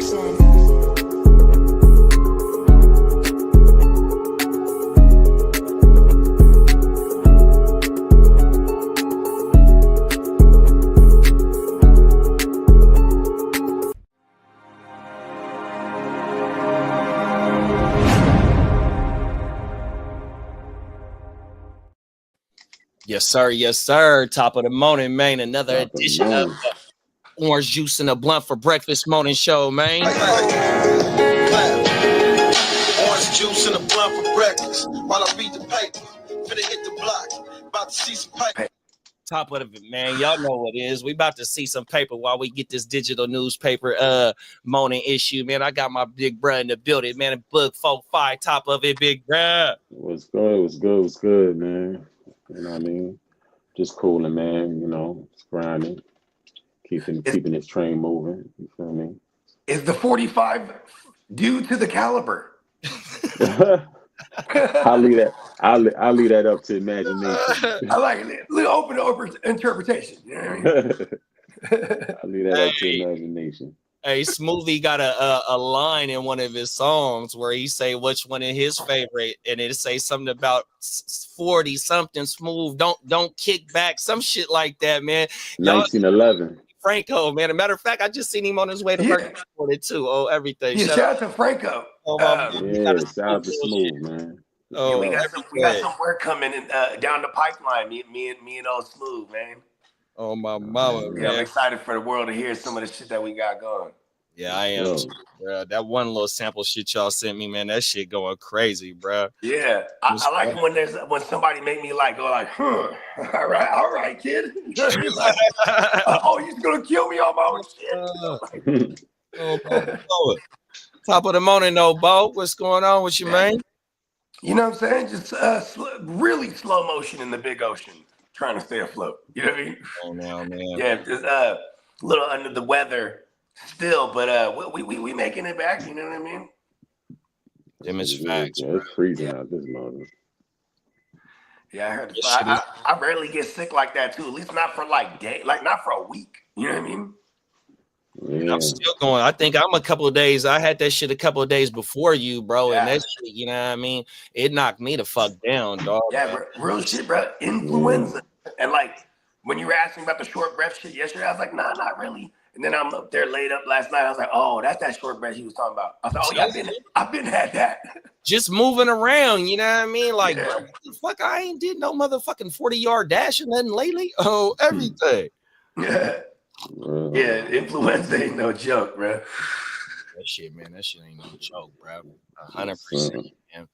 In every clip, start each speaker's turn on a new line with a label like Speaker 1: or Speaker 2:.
Speaker 1: production.
Speaker 2: Yes, sir. Yes, sir. Top of the morning, man. Another edition of Orange Juice and a Blunt for Breakfast morning show, man.
Speaker 3: Orange juice and a blunt for breakfast while I read the paper. Finna hit the block. About to see some paper.
Speaker 2: Top of it, man. Y'all know what it is. We about to see some paper while we get this digital newspaper morning issue, man. I got my big bruh in the building, man. Book 4-5, top of it, big bruh.
Speaker 4: What's good? What's good? What's good, man? You know what I mean? Just cooling, man. You know, it's grinding, keeping this train moving. You feel me?
Speaker 5: Is the 45 due to the caliber?
Speaker 4: I'll leave that up to imagination.
Speaker 5: I like it. Open to interpretation. You know what I mean?
Speaker 4: I'll leave that up to imagination.
Speaker 2: Hey, Smoothie got a line in one of his songs where he say which one is his favorite, and it say something about 40 something smooth. Don't kick back, some shit like that, man.
Speaker 4: 1911.
Speaker 2: Franco, man. As a matter of fact, I just seen him on his way to work for it too. Oh, everything.
Speaker 5: Yeah, shout out to Franco.
Speaker 4: Yeah, shout out to Smooth, man.
Speaker 5: Oh, we got some work coming in, down the pipeline. Me and old Smooth, man.
Speaker 2: Oh, my mama, man.
Speaker 5: I'm excited for the world to hear some of the shit that we got going.
Speaker 2: Yeah, I am. Bro. That one little sample shit y'all sent me, man, that shit going crazy, bro.
Speaker 5: Yeah, I like when somebody make me go like, all right, kid. Like, oh, you gonna kill me on my own shit.
Speaker 2: Top of the morning, though, Bo. What's going on with you, man?
Speaker 5: You know what I'm saying? Just really slow motion in the big ocean, trying to stay afloat. You know what I mean?
Speaker 2: Oh, no, man.
Speaker 5: Yeah, just a little under the weather still, but we making it back. You know what I mean?
Speaker 2: Them is facts.
Speaker 4: Yeah, it's freezing out this morning.
Speaker 5: Yeah, I heard. I rarely get sick like that too. At least not for not for a week. You know what I mean?
Speaker 4: Yeah.
Speaker 2: I'm still going. I think I'm a couple of days. I had that shit a couple of days before you, bro.
Speaker 5: Yeah.
Speaker 2: And that shit, you know what I mean? It knocked me the fuck down, dog.
Speaker 5: Yeah, real shit, bro. Influenza. And like when you were asking about the short breath shit yesterday, I was like, nah, not really. And then I'm up there laid up last night. I was like, oh, that's that short breath he was talking about. I was like, oh yeah, I've been had that.
Speaker 2: Just moving around, you know what I mean? Like, bro, what the fuck? I ain't did no motherfucking 40-yard dash or nothing lately. Oh, everything.
Speaker 5: Yeah. Yeah, influenza ain't no joke, bro.
Speaker 2: That shit, man. That shit ain't no joke, bro. 100%, man.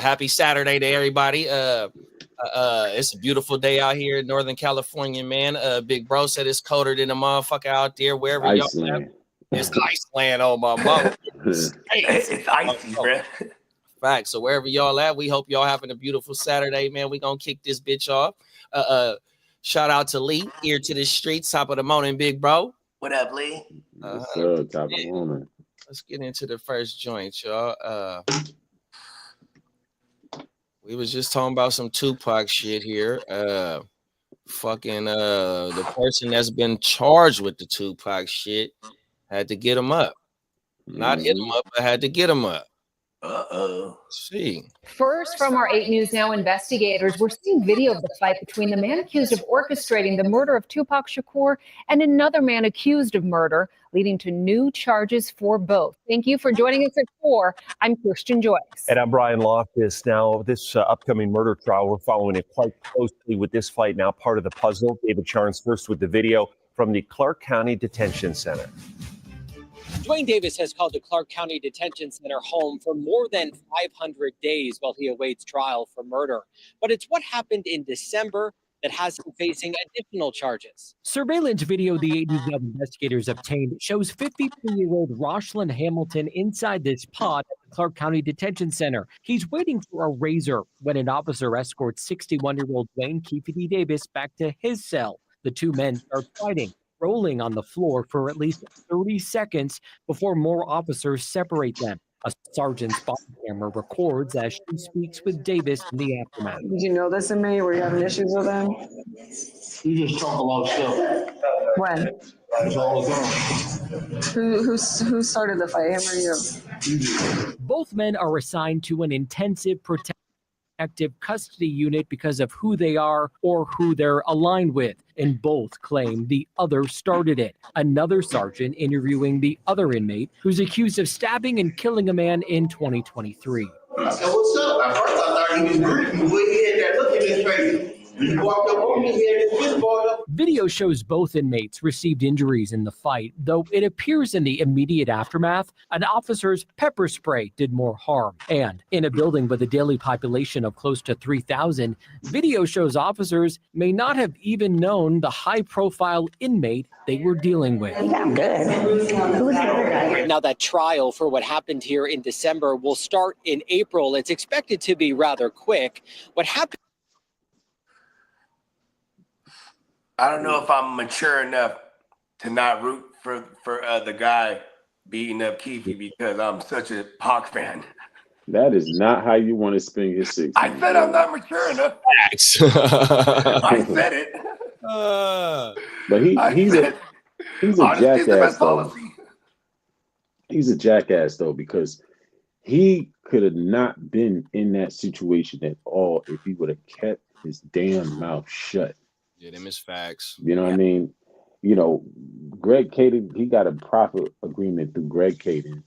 Speaker 2: Happy Saturday to everybody. It's a beautiful day out here in Northern California, man. Big bro said it's colder than a motherfucker out there, wherever y'all at. It's Iceland, oh my mama.
Speaker 5: It's icy, bro.
Speaker 2: Facts. So wherever y'all at, we hope y'all having a beautiful Saturday, man. We gonna kick this bitch off. Shout out to Lee, ear to the streets, top of the morning, big bro.
Speaker 5: What up, Lee?
Speaker 4: What's up, top of the morning?
Speaker 2: Let's get into the first joint, y'all. We was just talking about some Tupac shit here. The person that's been charged with the Tupac shit had to get him up. Not hit him up, but had to get him up. See.
Speaker 6: First, from our 8 News Now investigators, we're seeing video of the fight between the man accused of orchestrating the murder of Tupac Shakur and another man accused of murder, leading to new charges for both. Thank you for joining us at 4. I'm Kirsten Joyce. And I'm Brian Loftus. Now, this upcoming murder trial, we're following it quite closely with this fight now part of the puzzle. David Charnes first with the video from the Clark County Detention Center.
Speaker 7: Dwayne Davis has called the Clark County Detention Center home for more than 500 days while he awaits trial for murder. But it's what happened in December that has him facing additional charges. Surveillance video the 80s investigators obtained shows 53-year-old Roshlyn Hamilton inside this pod at the Clark County Detention Center. He's waiting for a razor when an officer escorts 61-year-old Dwayne Keefe Davis back to his cell. The two men start fighting, rolling on the floor for at least 30 seconds before more officers separate them. A sergeant's body camera records as she speaks with Davis in the aftermath.
Speaker 8: Did you know this in me? Were you having issues with him?
Speaker 9: You just talk a lot of stuff.
Speaker 8: When?
Speaker 9: It's all the time.
Speaker 8: Who started the fight, him or you?
Speaker 1: Both men are assigned to an intensive protective custody unit because of who they are or who they're aligned with, and both claim the other started it. Another sergeant interviewing the other inmate who's accused of stabbing and killing a man in 2023.
Speaker 3: I said, what's up? At first I thought he was greeting me, but he had that look in his face. He walked up on me, he had his fist balled up.
Speaker 1: Video shows both inmates received injuries in the fight, though it appears in the immediate aftermath, an officer's pepper spray did more harm. And in a building with a daily population of close to 3,000, video shows officers may not have even known the high-profile inmate they were dealing with.
Speaker 8: I'm good. Who was the other guy?
Speaker 7: Now, that trial for what happened here in December will start in April. It's expected to be rather quick. What happened?
Speaker 5: I don't know if I'm mature enough to not root for the guy beating up Keefe because I'm such a Pac fan.
Speaker 4: That is not how you want to spend your 60s.
Speaker 5: I said I'm not mature enough.
Speaker 2: Facts.
Speaker 5: I said it.
Speaker 4: But he's a
Speaker 5: Honesty is the best
Speaker 4: jackass though.
Speaker 5: policy.
Speaker 4: He's a jackass though, because he could have not been in that situation at all if he would have kept his damn mouth shut.
Speaker 2: Yeah, them is facts.
Speaker 4: You know what I mean? You know, Greg Caden, he got a profit agreement through Greg Caden.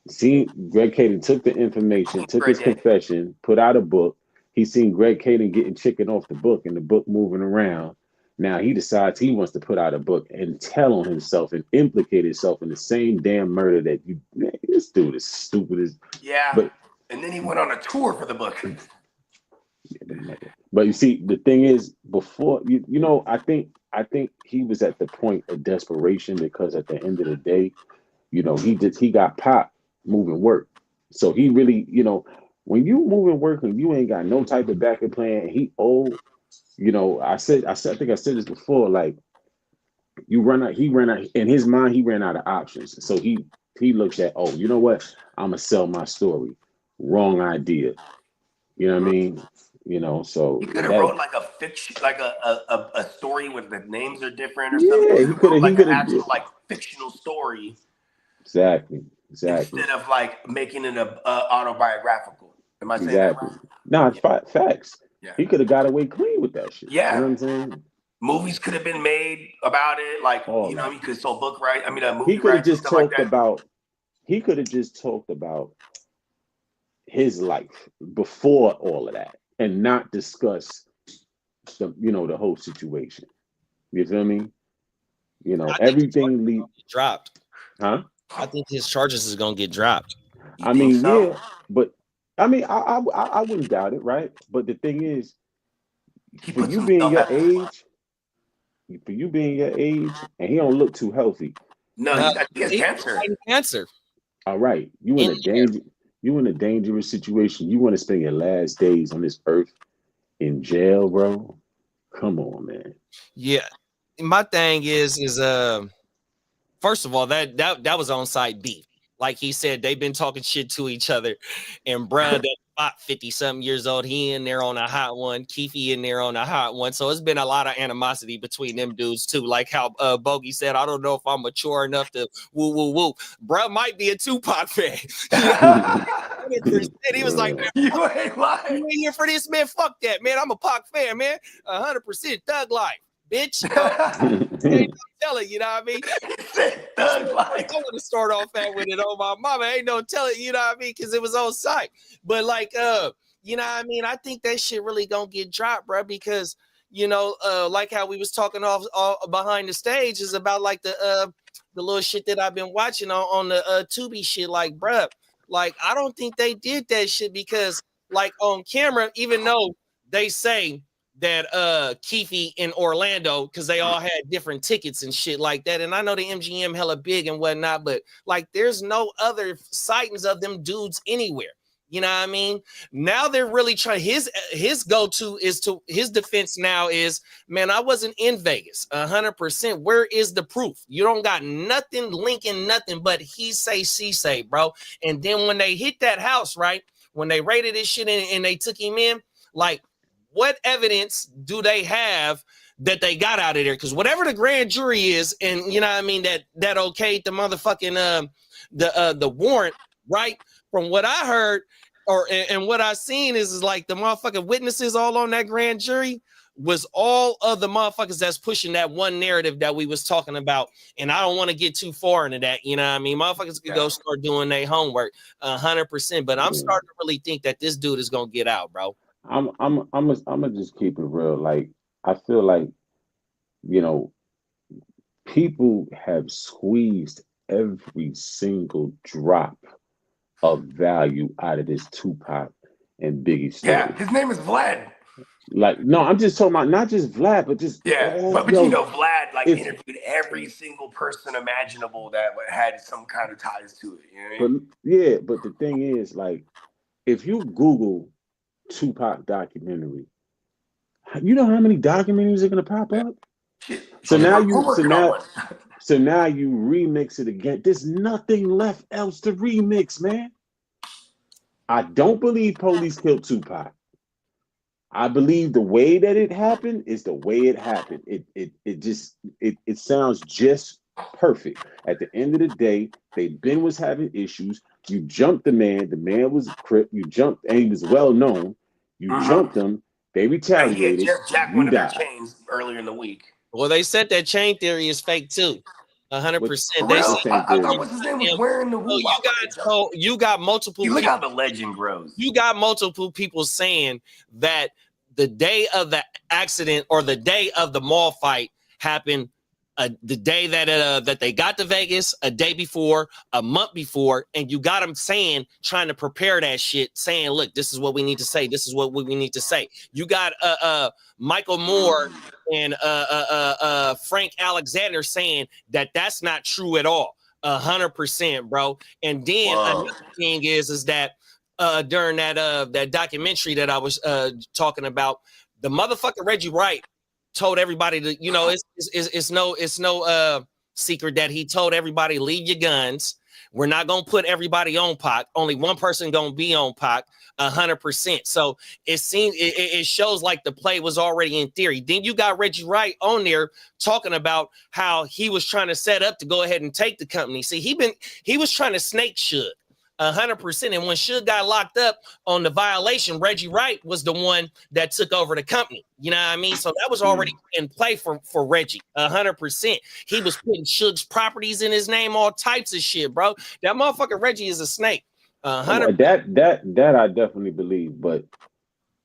Speaker 4: See, Greg Caden took the information, took his confession, put out a book. He seen Greg Caden getting chicken off the book and the book moving around. Now he decides he wants to put out a book and tell on himself and implicate himself in the same damn murder that you. Man, this dude is stupid as.
Speaker 5: Yeah,
Speaker 4: but,
Speaker 5: and then he went on a tour for the book.
Speaker 4: But you see, the thing is, before you know, I think he was at the point of desperation because at the end of the day, you know, he got popped moving work. So he really, you know, when you moving work and you ain't got no type of backup plan, he old. You know, I think I said this before. Like, he ran out in his mind. He ran out of options. So he looks at, oh, you know what? I'm gonna sell my story. Wrong idea. You know what I mean? You know, so
Speaker 5: he could have wrote like a fiction, like a story where the names are different or
Speaker 4: yeah,
Speaker 5: something.
Speaker 4: he could have
Speaker 5: like an actual like fictional story.
Speaker 4: Exactly.
Speaker 5: Instead of like making it a autobiographical. Am I saying that right?
Speaker 4: No, it's facts.
Speaker 5: Yeah.
Speaker 4: He could have got away clean with that shit.
Speaker 5: Yeah.
Speaker 4: You know what I'm saying?
Speaker 5: Movies could have been made about it, like you know, he could sell book right. I mean, a movie.
Speaker 4: He could have just talked
Speaker 5: like
Speaker 4: about. He could have just talked about his life before all of that, and not discuss the whole situation. You feel me? You know, everything
Speaker 2: dropped.
Speaker 4: Huh?
Speaker 2: I think his charges is gonna get dropped.
Speaker 4: I mean, so? Yeah, but I mean, I wouldn't doubt it, right? But the thing is, for you being your age, and he don't look too healthy.
Speaker 5: No, he has cancer.
Speaker 2: Cancer.
Speaker 4: All right, you in a dangerous situation. You want to spend your last days on this earth in jail, bro? Come on, man.
Speaker 2: Yeah, my thing is first of all, that was on site beef. Like he said, they've been talking shit to each other, and Brad, that 50-something years old, he in there on a hot one, Keefe in there on a hot one. So it's been a lot of animosity between them dudes too. Like how Bogey said, I don't know if I'm mature enough to woo. Brad might be a Tupac fan. He was like,
Speaker 5: you ain't lying.
Speaker 2: You ain't here for this, man. Fuck that, man. I'm a Pac fan, man. 100% thug life. Bitch, telling you know what I mean. I want to start off that with it. Oh my mama, ain't no telling, you know what I mean, because it was on site. But like, you know what I mean. I think that shit really gonna get dropped, bro, because you know, like how we was talking off behind the stage is about like the little shit that I've been watching on the Tubi shit. Like, bro, like I don't think they did that shit because like on camera, even though they say that Keefe in Orlando, because they all had different tickets and shit like that. And I know the MGM hella big and whatnot, but like there's no other sightings of them dudes anywhere. You know what I mean? Now they're really trying. His go-to is to his defense now is, man, I wasn't in Vegas 100%. Where is the proof? You don't got nothing linking nothing but he say, she say, bro. And then when they hit that house, right? When they raided this shit and they took him in, like, what evidence do they have that they got out of there, because whatever the grand jury is, and you know what I mean, that okayed the motherfucking the warrant, right? From what I heard and what I seen is like the motherfucking witnesses all on that grand jury was all of the motherfuckers that's pushing that one narrative that we was talking about. And I don't want to get too far into that, you know what I mean? Motherfuckers could go start doing their homework 100%, but I'm starting to really think that this dude is gonna get out, bro.
Speaker 4: I'm gonna just keep it real. Like, I feel like, you know, people have squeezed every single drop of value out of this Tupac and Biggie story.
Speaker 5: Yeah, his name is Vlad.
Speaker 4: Like, no, I'm just talking about not just Vlad, but just
Speaker 5: but you know, Vlad like interviewed every single person imaginable that had some kind of ties to it. You know what I mean?
Speaker 4: But the thing is, like, if you Google Tupac documentary, you know how many documentaries are gonna pop up? So now you remix it again. There's nothing left else to remix, man. I don't believe police killed Tupac. I believe the way that it happened is the way it happened. It sounds just perfect. At the end of the day, Ben was having issues. You jumped the man. The man was a Crip. You jumped, and he was well known. You jumped him. They retaliated.
Speaker 5: Jack one of their chains earlier in the week.
Speaker 2: Well, they said that chain theory is fake too. 100%.
Speaker 5: They said, I thought what's his name was wearing the whoop.
Speaker 2: You got multiple.
Speaker 5: Look how the legend grows.
Speaker 2: You got multiple people saying that the day of the accident or the day of the mall fight happened. The day that they got to Vegas, a day before, a month before, and you got them trying to prepare that shit, saying, look, this is what we need to say. This is what we need to say. You got Michael Moore and Frank Alexander saying that that's not true at all. 100%, bro. And then another thing is that during that documentary that I was talking about, the motherfucker Reggie Wright told everybody to, you know, it's no secret that he told everybody, leave your guns. We're not gonna put everybody on Pac. Only one person gonna be on Pac. 100%. So it shows like the play was already in theory. Then you got Reggie Wright on there talking about how he was trying to set up to go ahead and take the company. See, he was trying to snake Suge. 100%. And when Suge got locked up on the violation, Reggie Wright was the one that took over the company. You know what I mean? So that was already in play for Reggie. 100%. He was putting Suge's properties in his name, all types of shit, bro. That motherfucker Reggie is a snake. 100%.
Speaker 4: That I definitely believe, but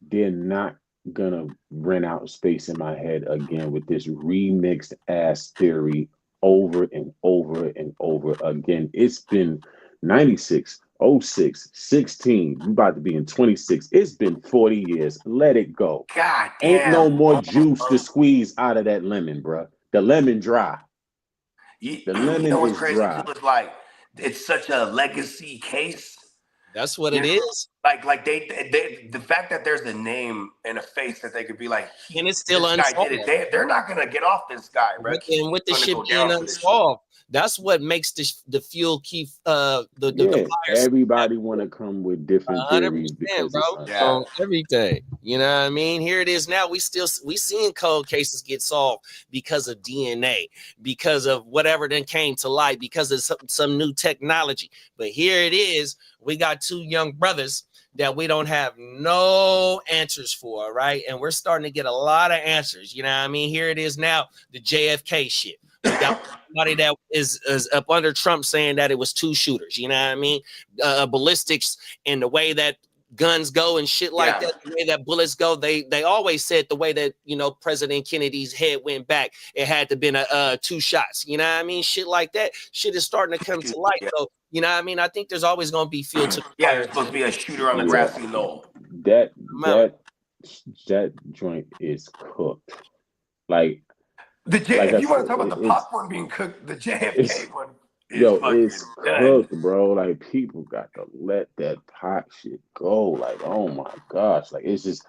Speaker 4: they're not gonna rent out space in my head again with this remixed ass theory over and over and over again. It's been 96, 06, 16. You about to be in 26. It's been 40 years. Let it go.
Speaker 5: God damn.
Speaker 4: Ain't no more juice to squeeze out of that lemon, bro. The lemon dry. The lemon is dry.
Speaker 5: It's like it's such a legacy case.
Speaker 2: That's what it is.
Speaker 5: Like they the fact that there's a name and a face that they could be like,
Speaker 2: and it's still unsolved.
Speaker 5: They're not gonna get off this guy, right?
Speaker 2: And with the shit being unsolved, that's what makes the fuel keep the fires.
Speaker 4: Everybody want to come with different theories,
Speaker 2: bro. Everything. You know what I mean? Here it is now. We seeing cold cases get solved because of DNA, because of whatever then came to light, because of some new technology. But here it is. We got two young brothers that we don't have no answers for, right? And we're starting to get a lot of answers. You know what I mean? Here it is now, the JFK shit. We got somebody that is up under Trump saying that it was two shooters. You know what I mean? Ballistics and the way that guns go and shit like that, the way that bullets go, they always said the way that, you know, President Kennedy's head went back, it had to been two shots. You know what I mean? Shit like that. Shit is starting to come to light. So, you know what I mean? I think there's always going to be fuel to
Speaker 5: there's supposed to be a shooter on the grassy knoll.
Speaker 4: That joint is cooked. Like
Speaker 5: if you want to talk about the popcorn being cooked, the JFK one
Speaker 4: it's cooked, bro. Like, people got to let that pot shit go. Like, oh my gosh. Like, it's just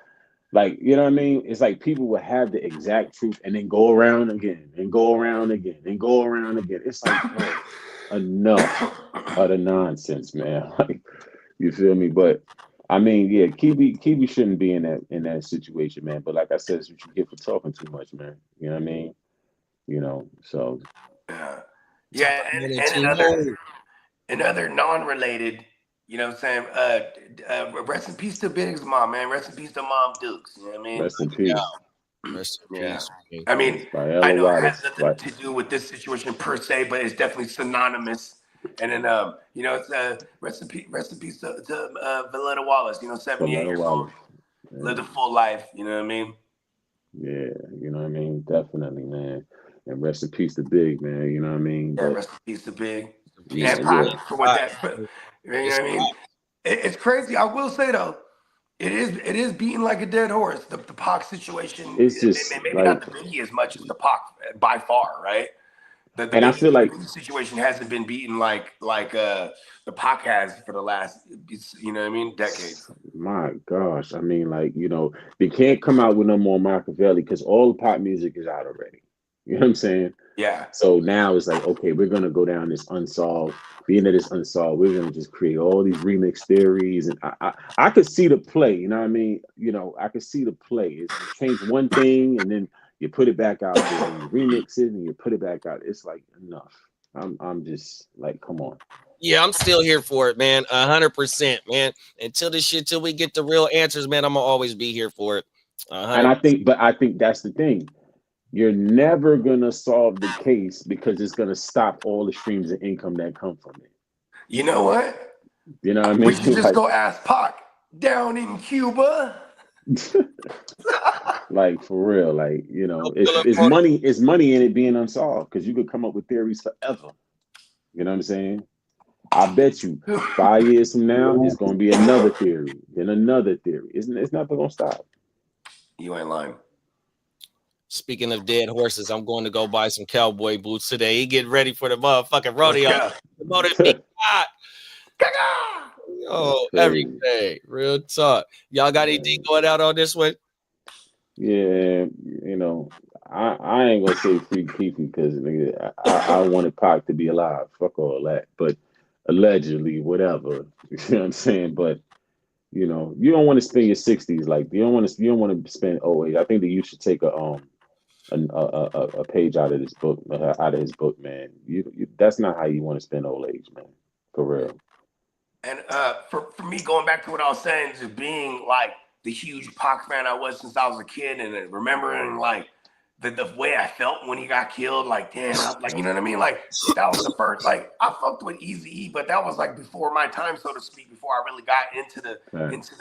Speaker 4: like, you know what I mean? It's like people would have the exact truth and then go around again and go around again and go around again. It's like, enough of the nonsense, man. Like, you feel me? But I mean, yeah, Kiwi shouldn't be in that situation, man. But like I said, it's what you get for talking too much, man. You know what I mean? So
Speaker 5: Yeah, and another non-related, you know what I'm saying? Rest in peace to Big's mom, man. Rest in peace to Mom Dukes. You know what I mean?
Speaker 4: rest in peace.
Speaker 2: Rest in
Speaker 5: Yeah.
Speaker 2: peace. Man.
Speaker 5: I mean,
Speaker 4: By
Speaker 5: I
Speaker 4: Ella
Speaker 5: know it
Speaker 4: Waters.
Speaker 5: has nothing to do with this situation per se, but it's definitely synonymous. And then, it's rest in peace to Valletta Wallace. 78 years old, lived a full life. You know what I mean?
Speaker 4: Yeah, you know what I mean? Definitely, man. And rest in peace to Big, man. You know what I mean?
Speaker 5: Yeah,
Speaker 4: But
Speaker 5: rest in peace to Big
Speaker 2: Peace
Speaker 5: and
Speaker 2: to
Speaker 5: Pac
Speaker 2: man.
Speaker 5: for what that. You know what I mean? It's crazy. I will say though, it is beating like a dead horse. The Pac situation,
Speaker 4: it's just
Speaker 5: maybe
Speaker 4: like,
Speaker 5: not the Biggie as much as the Pac by far, right? The
Speaker 4: and I feel like
Speaker 5: Biggie situation hasn't been beaten like the Pac has for the last, you know what I mean, decades.
Speaker 4: my gosh, I mean, like, they can't come out with no more Machiavelli because all the pop music is out already. You know what I'm saying?
Speaker 5: Yeah.
Speaker 4: So now it's like, okay, we're gonna go down this unsolved. Being that it's unsolved, we're gonna just create all these remix theories, and I could see the play. You know what I mean? I could see the play. It's you change one thing, and then you put it back out there, and you remix it, and you put it back out. It's like enough. I'm just like, come on.
Speaker 2: Yeah, I'm still here for it, man. 100%, man. Till we get the real answers, man, I'm gonna always be here for it. 100%.
Speaker 4: And I think that's the thing. You're never gonna solve the case because it's gonna stop all the streams of income that come from it.
Speaker 5: You know what?
Speaker 4: You know what I mean?
Speaker 5: We should just go ask Pac down in Cuba.
Speaker 4: Like for real, like it's money in it being unsolved because you could come up with theories forever. You know what I'm saying? I bet you 5 years from now it's gonna be another theory, then another theory. It's never gonna stop.
Speaker 5: You ain't lying.
Speaker 2: Speaking of dead horses, I'm going to go buy some cowboy boots today. He getting ready for the motherfucking rodeo. Oh, everything. Real talk. Y'all got anything going out on this one?
Speaker 4: Yeah, I ain't gonna say free Keefy because I wanted Pac to be alive. Fuck all that. But allegedly, whatever. You know what I'm saying? But you don't want to spend your 60s like you don't want to spend age. I think that you should take a page out of this book, out of his book, man. You that's not how you want to spend old age, man. For real.
Speaker 5: And for me, going back to what I was saying, just being like the huge Pac fan I was since I was a kid, and remembering like the way I felt when he got killed, like damn, like you know what I mean, like that was the first. Like I fucked with Eazy-E, but that was like before my time, so to speak, before I really got into the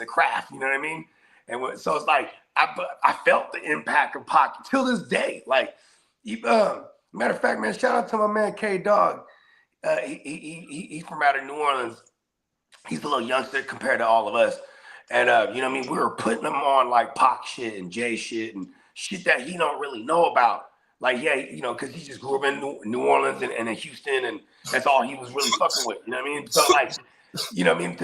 Speaker 5: craft. You know what I mean? And so it's like I felt the impact of Pac till this day. Like, matter of fact, man, shout out to my man K Dog. He's from out of New Orleans. He's a little youngster compared to all of us. And, you know what I mean? We were putting him on like Pac shit and Jay shit and shit that he don't really know about. Like, yeah, because he just grew up in New Orleans and in Houston, and that's all he was really fucking with. You know what I mean? So, like, you know what I mean?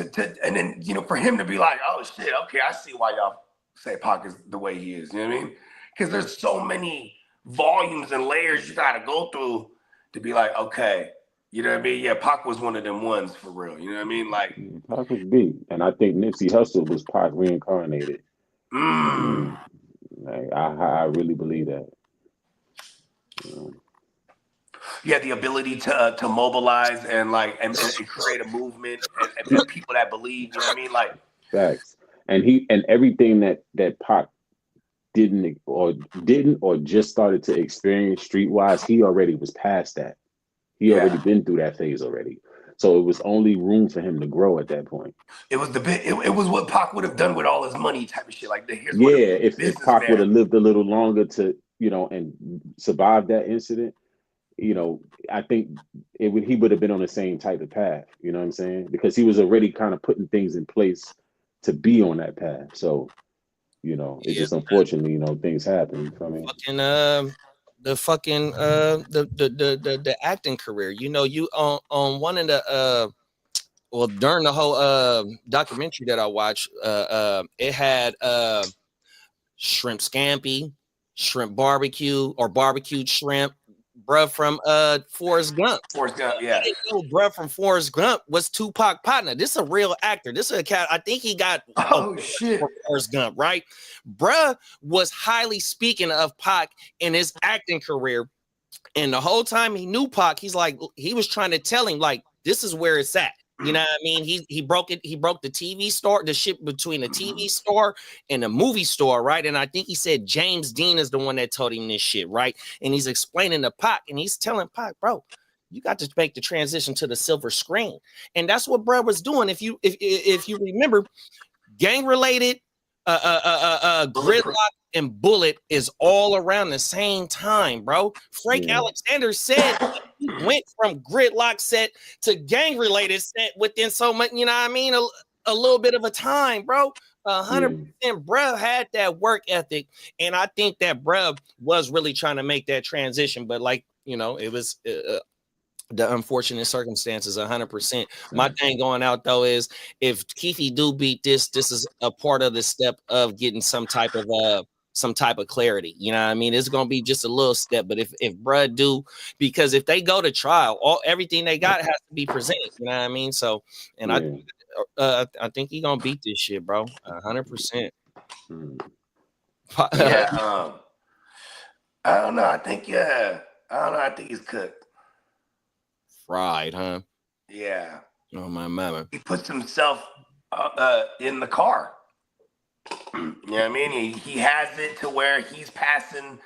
Speaker 5: And then, for him to be like, oh, shit, okay, I see why y'all say Pac is the way he is. You know what I mean? Because there's so many volumes and layers you got to go through to be like, okay, you know what I mean? Yeah, Pac was one of them ones for real. You know what I mean? Like
Speaker 4: Pac was big, and I think Nipsey Hussle was Pac reincarnated. Like I really believe that.
Speaker 5: Yeah, the ability to mobilize and create a movement and people that believe. You know what I mean? Like
Speaker 4: facts. And everything that Pac didn't or just started to experience streetwise, he already was past that. He already been through that phase already. So it was only room for him to grow at that point.
Speaker 5: It was it was what Pac would have done with all his money type of shit. Like
Speaker 4: if Pac would have lived a little longer to, and survived that incident, I think he would have been on the same type of path. You know what I'm saying? Because he was already kind of putting things in place to be on that path. So, it's just unfortunately, things happen. You feel me?
Speaker 2: The acting career. You on one of the during the whole documentary that I watched, it had shrimp scampi, shrimp barbecue or barbecued shrimp, bruh from Forrest Gump.
Speaker 5: Forrest Gump, yeah.
Speaker 2: I didn't know bruh from Forrest Gump was Tupac partner. This is a real actor. This is a cat. I think he got
Speaker 5: shit
Speaker 2: for Forrest Gump, right? Bruh was highly speaking of Pac in his acting career. And the whole time he knew Pac, he was trying to tell him, like, this is where it's at. You know what I mean? He broke it. He broke the TV store, the shit between the TV store and the movie store, right? And I think he said James Dean is the one that told him this shit, right? And he's explaining to Pac, and he's telling Pac, bro, you got to make the transition to the silver screen. And that's what bro was doing. If you remember, gang related, Gridlock and Bullet is all around the same time, bro. Frank Alexander said he went from Gridlock set to gang related set within so much, you know what I mean? A little bit of a time, bro. 100%, bro had that work ethic. And I think that bro was really trying to make that transition. But like, you know, it was the unfortunate circumstances, 100%. My thing going out though is if Keefe do beat this is a part of the step of getting some type of clarity. You know what I mean? It's gonna be just a little step, but if bruh do, because if they go to trial, everything they got has to be presented. You know what I mean? So, and I think he gonna beat this shit, bro. 100%.
Speaker 5: Yeah. I don't know. I think I think he's cooked.
Speaker 2: Fried, huh?
Speaker 5: Yeah.
Speaker 2: Oh my mama.
Speaker 5: He puts himself in the car. You know what I mean? He has it to where he's passing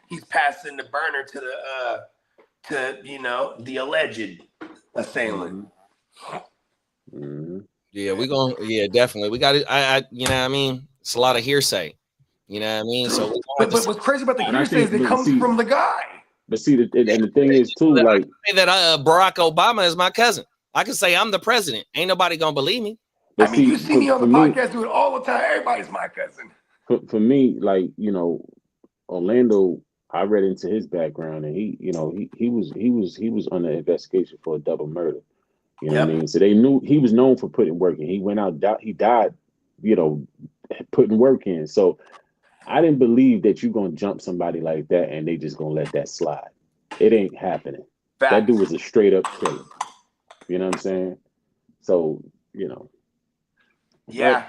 Speaker 5: the burner to you know, the alleged assailant.
Speaker 2: Yeah, definitely. We got it. I you know what I mean? It's a lot of hearsay. You know what I mean? So
Speaker 5: but what's crazy about the hearsay is it comes from the guy.
Speaker 4: But see, and the thing is too, like,
Speaker 2: say that Barack Obama is my cousin. I can say I'm the president. Ain't nobody gonna believe me.
Speaker 5: I mean, you see me on the podcast do it all the time. Everybody's my cousin.
Speaker 4: For me, like, you know, Orlando, I read into his background, and he was under investigation for a double murder. You know what I mean? So they knew he was known for putting work in. He went out, he died, you know, putting work in. So I didn't believe that you're gonna jump somebody like that and they just gonna let that slide. It ain't happening. That dude was a straight up killer. You know what I'm saying? So, you know.
Speaker 5: Yeah.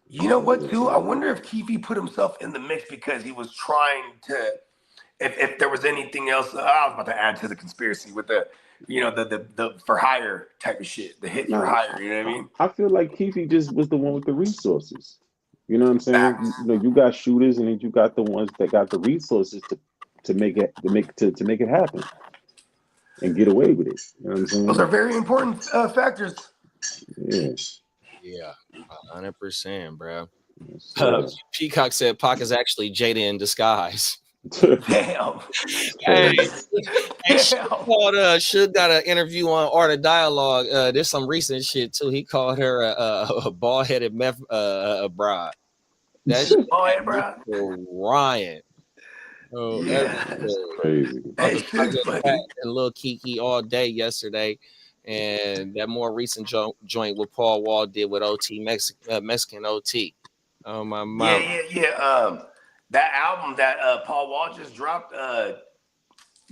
Speaker 5: You know what, too? I wonder if Keefe put himself in the mix because he was trying to, if there was anything else. I was about to add to the conspiracy with the, you know, the for hire type of shit, the hit for hire. You know what I mean?
Speaker 4: I feel like Keefe just was the one with the resources. You know what I'm saying? You know, you got shooters, and then you got the ones that got the resources to make it happen and get away with it. You know what I'm saying?
Speaker 5: Those are very important factors.
Speaker 2: Yeah, 100%, bro. Peacock said Pac is actually Jada in disguise.
Speaker 5: Damn.
Speaker 2: Hey, Suge got an interview on Art of Dialogue. There's some recent shit too. He called her a bald-headed meth broad. That's
Speaker 5: bald-headed broad.
Speaker 2: Ryan. Oh,
Speaker 4: that's crazy.
Speaker 2: I just had a little Kiki all day yesterday, and that more recent joint with Paul Wall did with OT Mexican OT. Oh my mom.
Speaker 5: Yeah. That album that Paul Wall just dropped,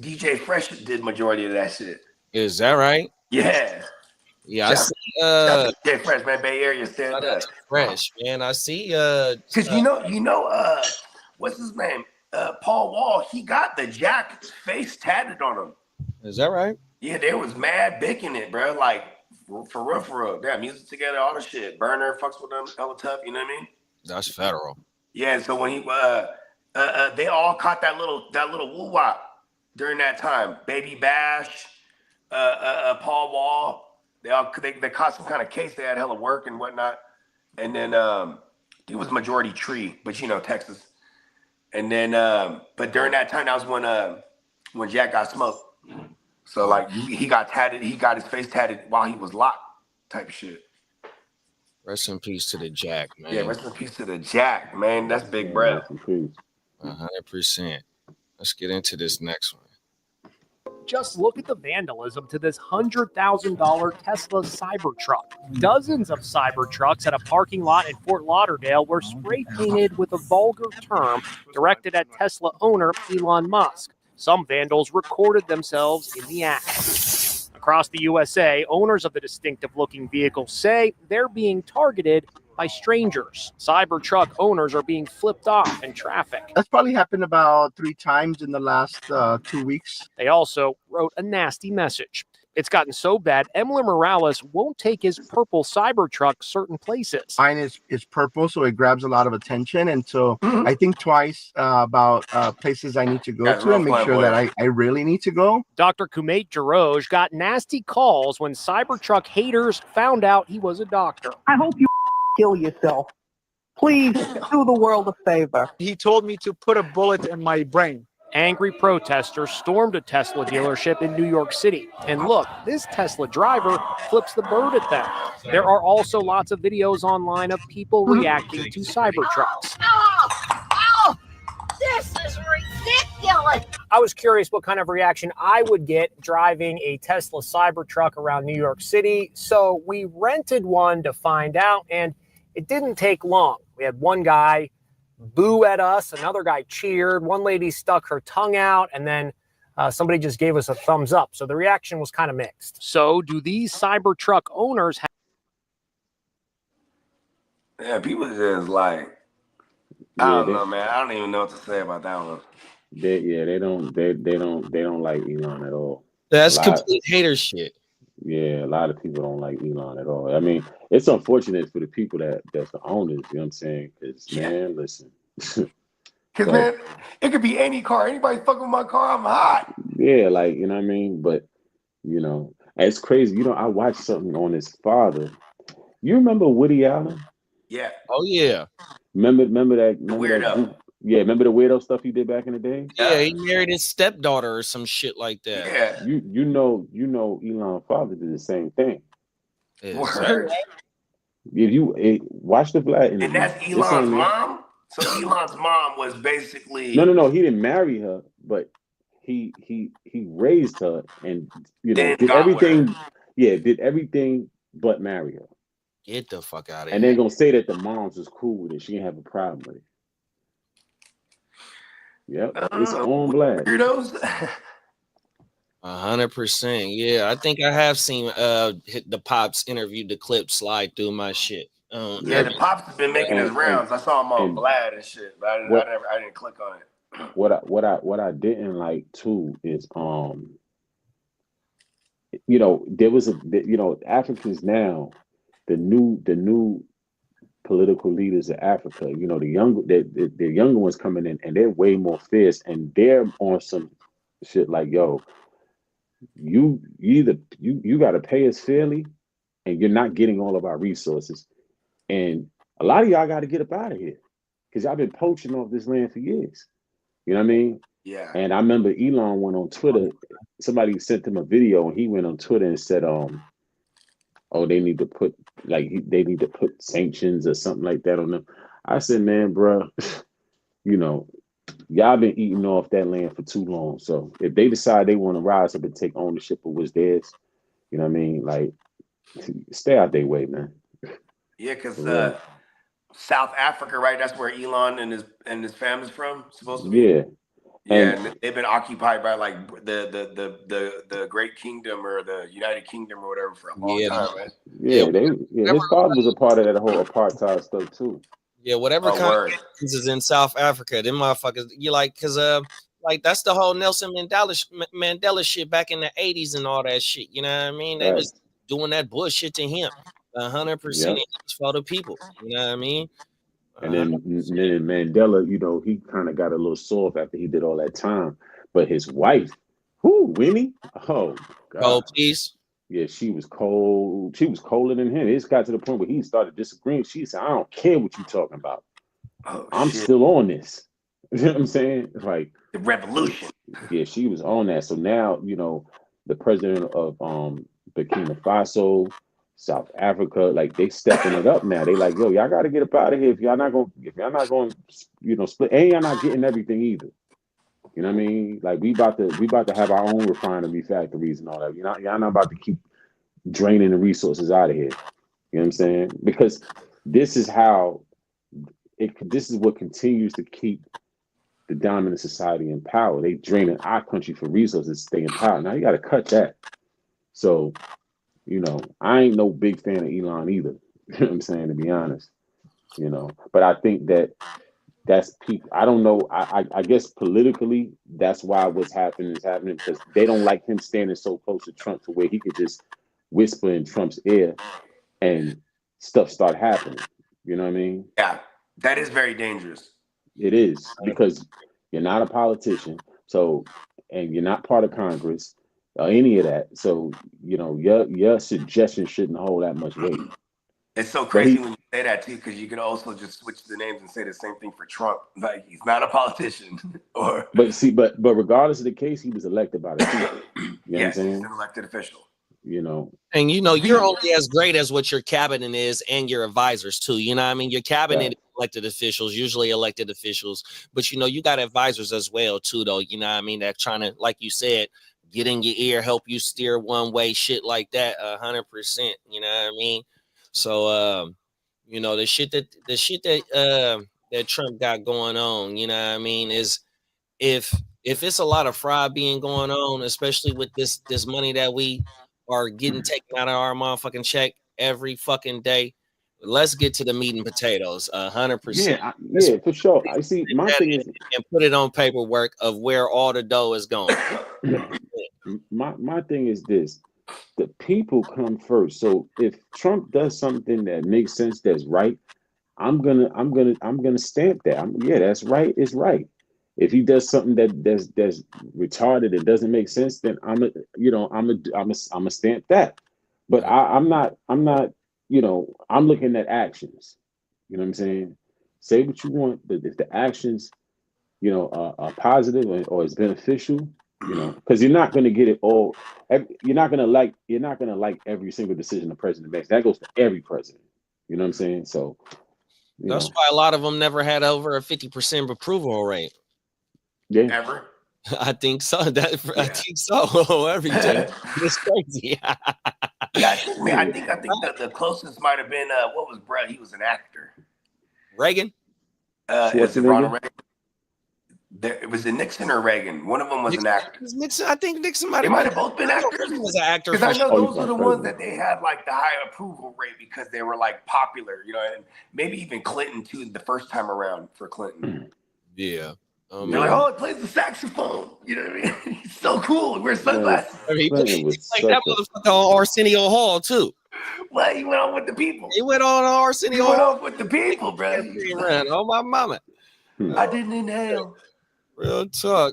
Speaker 5: DJ Fresh did majority of that shit.
Speaker 2: Is that right?
Speaker 5: Yeah.
Speaker 2: Yeah, I see.
Speaker 5: DJ Fresh, man, Bay Area stand up.
Speaker 2: Fresh, man. I see.
Speaker 5: Because you know, what's his name? Paul Wall. He got the Jack face tatted on him.
Speaker 2: Is that right?
Speaker 5: Yeah, there was mad bick in it, bro. Like for real. They have music together, all the shit. Burner fucks with them, hella tough. You know what I mean?
Speaker 2: That's federal.
Speaker 5: Yeah, so when he they all caught that little woo wop during that time. Baby Bash, Paul Wall, they caught some kind of case. They had hella work and whatnot. And then it was majority Tree, but you know, Texas. And then but during that time, that was when Jack got smoked. So like he got tatted, he got his face tatted while he was locked, type of shit.
Speaker 2: Rest in peace to the Jack, man.
Speaker 5: Yeah, rest in peace to the Jack, man. That's big breath.
Speaker 2: 100%. Let's get into this next one.
Speaker 9: Just look at the vandalism to this $100,000 Tesla Cybertruck. Dozens of Cybertrucks at a parking lot in Fort Lauderdale were spray painted with a vulgar term directed at Tesla owner Elon Musk. Some vandals recorded themselves in the act. Across the USA, owners of the distinctive-looking vehicles say they're being targeted by strangers. Cybertruck owners are being flipped off in traffic.
Speaker 10: That's probably happened about 3 times in the last 2 weeks.
Speaker 9: They also wrote a nasty message. It's gotten so bad, Emler Morales won't take his purple Cybertruck certain places.
Speaker 10: Mine is purple, so it grabs a lot of attention. And so I think twice about places I need to go to and make sure that I really need to go.
Speaker 9: Dr. Kumate Jaroj got nasty calls when Cybertruck haters found out he was a doctor.
Speaker 11: I hope you kill yourself. Please do the world a favor.
Speaker 12: He told me to put a bullet in my brain.
Speaker 9: Angry protesters stormed a Tesla dealership in New York City. And look, this Tesla driver flips the bird at them. There are also lots of videos online of people reacting to Cybertrucks.
Speaker 13: Oh, this is ridiculous.
Speaker 9: I was curious what kind of reaction I would get driving a Tesla Cybertruck around New York City. So we rented one to find out, and it didn't take long. We had one guy boo at us, another guy cheered, one lady stuck her tongue out, and then somebody just gave us a thumbs up. So the reaction was kind of mixed. So do these Cybertruck owners have...
Speaker 5: Yeah, people just like, I don't know, man. I don't even know what to say about that one.
Speaker 4: They don't like Elon at all.
Speaker 2: That's complete hater shit.
Speaker 4: Yeah, a lot of people don't like Elon at all. I mean, it's unfortunate for the people that's the owners, you know what I'm saying? Because, man, listen.
Speaker 5: Because, man, it could be any car. Anybody fucking with my car, I'm hot.
Speaker 4: Yeah, like, you know what I mean? But, you know, it's crazy. You know, I watched something on his father. You remember Woody Allen?
Speaker 5: Yeah.
Speaker 2: Oh, yeah.
Speaker 4: Remember that?
Speaker 5: Weirdo.
Speaker 4: Yeah, remember the weirdo stuff he did back in the day?
Speaker 2: Yeah, he married his stepdaughter or some shit like that.
Speaker 5: Yeah.
Speaker 4: You know, Elon's father did the same thing.
Speaker 5: Word.
Speaker 4: If you watch the Vlad,
Speaker 5: And that's Elon's mom? So Elon's mom was basically...
Speaker 4: No, he didn't marry her, but he raised her and, you know, did everything. Yeah, did everything but marry her.
Speaker 2: Get the fuck out of here.
Speaker 4: And they're gonna say that the moms was cool with it. She didn't have a problem with it. Yep, it's on Vlad.
Speaker 5: Weirdos.
Speaker 2: 100%. Yeah, I think I have seen the Pops interviewed the clip slide through my shit.
Speaker 5: Yeah, the Pops has been making his rounds. I saw him on Vlad and shit, but I didn't click on it.
Speaker 4: What I didn't like too is you know, there was Africans now, the new political leaders of Africa, you know, the younger ones coming in and they're way more fierce and they're on some shit like, yo, you got to pay us fairly and you're not getting all of our resources. And a lot of y'all got to get up out of here because y'all been poaching off this land for years. You know what I mean?
Speaker 5: Yeah.
Speaker 4: And I remember Elon went on Twitter. Somebody sent him a video and he went on Twitter and said, they need to put sanctions or something like that on them. I said, man, bro, you know, y'all been eating off that land for too long. So if they decide they want to rise up and take ownership of what's theirs, you know what I mean? Like, stay out their way, man.
Speaker 5: Yeah, because South Africa, right? That's where Elon and his family's from, supposed to be.
Speaker 4: Yeah.
Speaker 5: And they've been occupied by like the Great Kingdom or the United Kingdom or whatever for a long time, man.
Speaker 4: Yeah, his father was a part of that whole apartheid stuff too.
Speaker 2: Yeah, whatever kind is in South Africa, them motherfuckers, you like, because like that's the whole Nelson Mandela shit back in the 80s and all that shit. You know what I mean? They was doing that bullshit to him. 100% for the people. You know what I mean?
Speaker 4: And then Mandela, you know, he kind of got a little soft after he did all that time. But his wife, Winnie, oh God.
Speaker 2: Oh, please.
Speaker 4: Yeah, she was cold. She was colder than him. It got to the point where he started disagreeing. She said, I don't care what you're talking about. I'm still on this. You know what I'm saying? Like
Speaker 5: the revolution.
Speaker 4: Yeah, she was on that. So now, you know, the president of Burkina Faso, South Africa, like they stepping it up now. They like, yo, y'all got to get up out of here if y'all not going, you know, split, and y'all not getting everything either. You know what I mean? Like we about to have our own refinery factories and all that. Y'all not about to keep draining the resources out of here. You know what I'm saying? Because this is what continues to keep the dominant society in power. They draining our country for resources to stay in power. Now you got to cut that. So, I ain't no big fan of Elon either. You know what I'm saying, to be honest. But I think that's people. I don't know. I guess politically, that's why what's happening is happening, because they don't like him standing so close to Trump to where he could just whisper in Trump's ear and stuff start happening. You know what I mean?
Speaker 5: Yeah, that is very dangerous.
Speaker 4: It is, because you're not a politician, and you're not part of Congress or any of that. So, your suggestion shouldn't hold that much weight.
Speaker 5: It's so crazy when you say that too, because you could also just switch the names and say the same thing for Trump. Like, he's not a politician.
Speaker 4: But regardless of the case, he was elected by the people. You know what I'm saying?
Speaker 5: He's an elected official.
Speaker 2: And you're only as great as what your cabinet is and your advisors too. You know what I mean? Your cabinet is elected officials, usually elected officials, but you got advisors as well too, though. You know what I mean? That trying to, like you said, get in your ear, help you steer one way, shit like that, 100%. You know what I mean? So the shit that Trump got going on, you know what I mean, is if it's a lot of fraud being going on, especially with this money that we are getting taken out of our motherfucking check every fucking day, let's get to the meat and potatoes. 100%.
Speaker 4: Yeah, for sure. I see. My thing is,
Speaker 2: and put it on paperwork of where all the dough is going.
Speaker 4: my thing is this: the people come first. So if Trump does something that makes sense, that's right, I'm gonna stamp that. That's right. It's right. If he does something that's retarded, it doesn't make sense, then I'm a stamp that. But I'm not, I'm looking at actions. You know what I'm saying? Say what you want, but if the actions, are positive or is beneficial, because you're not going to get it all. You're not going to like every single decision the president makes. That goes for every president. You know what I'm saying? So
Speaker 2: that's why a lot of them never had over a 50% approval rate.
Speaker 4: Yeah.
Speaker 5: Ever?
Speaker 2: I think so. I think so. Every day. It's crazy.
Speaker 5: I think that the closest might have been what was Brett? He was an actor.
Speaker 2: Reagan?
Speaker 5: Is it Ronald Reagan? It was it Nixon or Reagan? One of them was an actor.
Speaker 2: Nixon. I think Nixon might
Speaker 5: have both been actors.
Speaker 2: He was an actor.
Speaker 5: Because I know those are the ones that they had like the high approval rate because they were like popular, and maybe even Clinton too the first time around for Clinton.
Speaker 2: Yeah.
Speaker 5: They're like, it plays the saxophone. You know what I mean? He's so cool. He wears sunglasses.
Speaker 2: He played that motherfucker on Arsenio Hall too.
Speaker 5: Well, he went on with the people.
Speaker 2: He went on Arsenio Hall.
Speaker 5: He went on with the people, bro.
Speaker 2: Oh my mama.
Speaker 5: I didn't inhale.
Speaker 2: Real talk.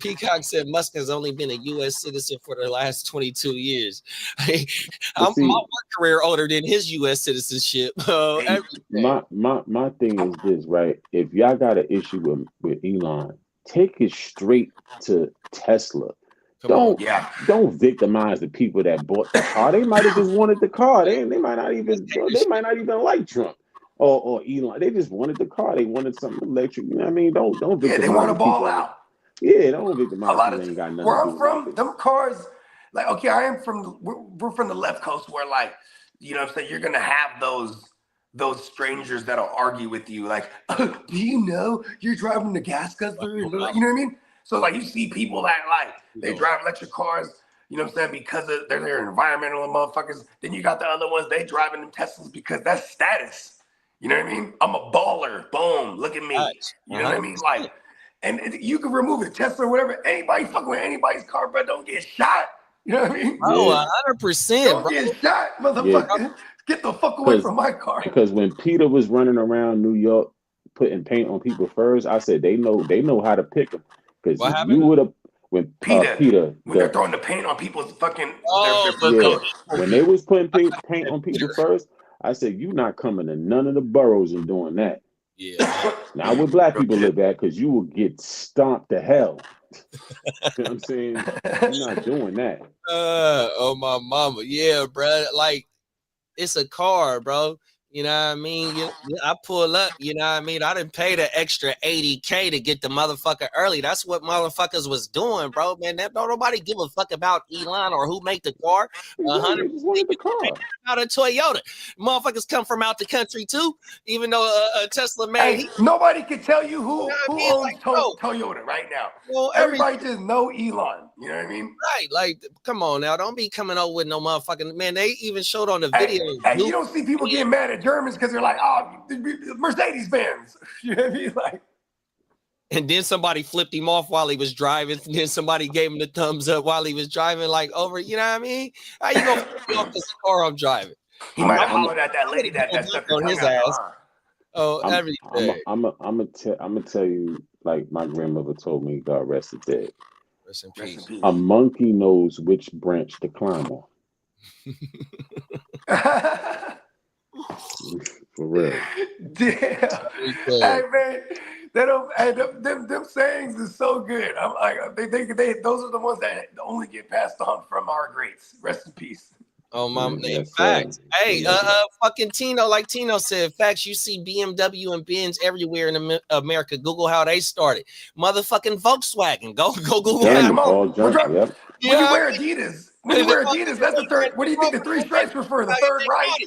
Speaker 2: Peacock said Musk has only been a U.S. citizen for the last 22 years. My work career older than his U.S. citizenship.
Speaker 4: My thing is this, right? If y'all got an issue with Elon, take it straight to Tesla. Don't victimize the people that bought the car. They might have just wanted the car. They might not even like Trump. Or Elon, they just wanted the car. They wanted something electric. You know what I mean? Don't victimize.
Speaker 5: Yeah, they want to ball out.
Speaker 4: Yeah, don't victimize.
Speaker 5: A lot of where I'm from, them cars. Like, okay, we're from the left coast, where like, you know what I'm saying, you're gonna have those strangers that'll argue with you, like, do you know you're driving the gas guzzler? You know what I mean? So like, you see people that like they drive electric cars. You know what I'm saying? Because they're environmental motherfuckers. Then you got the other ones, they driving them Teslas because that's status. You know what I mean? I'm a baller. Boom. Look at me. You know what I mean? Like, and you can remove a Tesla or whatever. Anybody fucking with anybody's car, bro, don't get shot. You know what I mean?
Speaker 2: Oh, 100%.
Speaker 5: Don't get shot, motherfucker. Yeah. Get the fuck away from my car.
Speaker 4: Because when Peter was running around New York putting paint on people's furs, I said they know how to pick them. Because you would have. When
Speaker 5: they're throwing the paint on people's fucking
Speaker 4: when they was putting paint on people's furs, I said, you not coming to none of the boroughs and doing that.
Speaker 2: Yeah.
Speaker 4: Now where black people live at, because you will get stomped to hell. You know what I'm saying? You're not doing that.
Speaker 2: Oh my mama. Yeah, bro. Like, it's a car, bro. You know what I mean? I pull up, you know what I mean? I didn't pay the extra $80K to get the motherfucker early. That's what motherfuckers was doing, bro. Man, don't nobody give a fuck about Elon or who make the car. 100% out of Toyota. Motherfuckers come from out the country too, even though Tesla made.
Speaker 5: Hey, nobody can tell you who owns Toyota right now.
Speaker 2: Well,
Speaker 5: everybody just know Elon. You know what I mean?
Speaker 2: Right. Like, come on now. Don't be coming over with no motherfucking man. They even showed on the video.
Speaker 5: Hey, you don't see people getting mad at Germans because they're like, oh, Mercedes Benz. You know what I mean? Like,
Speaker 2: and then somebody flipped him off while he was driving. And then somebody gave him the thumbs up while he was driving, like over. You know what I mean? How you gonna flip me off this car I'm driving?
Speaker 5: He might have hollered at that lady that stuck
Speaker 2: on his ass. Oh, everything.
Speaker 4: I'm gonna tell you, like my grandmother told me, God rest her dead.
Speaker 2: Rest in peace.
Speaker 4: A monkey knows which branch to climb on. For real.
Speaker 5: Damn. Hey man, them sayings is so good. I'm like, they those are the ones that only get passed on from our greats. Rest in peace.
Speaker 2: Oh my facts. Hey, fucking Tino, like Tino said, facts. You see BMW and Benz everywhere in America. Google how they started. Motherfucking Volkswagen. Go Google.
Speaker 5: Come on. When you wear Adidas, that's the third. What do you think the three stripes were for? The third right?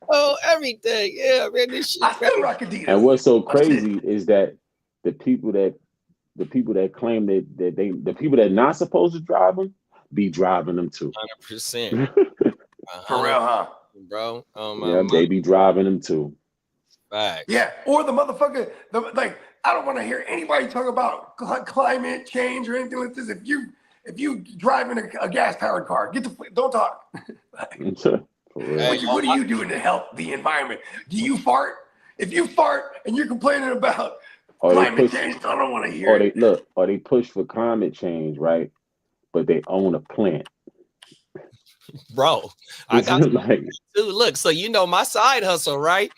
Speaker 2: Oh, everything. Yeah, man. This shit.
Speaker 5: I still rock Adidas.
Speaker 4: And what's so crazy is that the people that claim that the people that not supposed to drive them be driving them too.
Speaker 2: 100%.
Speaker 5: For real, huh?
Speaker 2: Bro.
Speaker 4: They be driving them too.
Speaker 2: Right.
Speaker 5: Yeah. Or the motherfucker, like, I don't want to hear anybody talk about climate change or anything like this. If you drive in a gas powered car, don't talk. What are you doing to help the environment? Do you fart? If you fart and you're complaining about climate change, I don't want to hear it.
Speaker 4: Or they push for climate change, right? But they own a plant.
Speaker 2: Bro, I got dude, look, so you know my side hustle, right?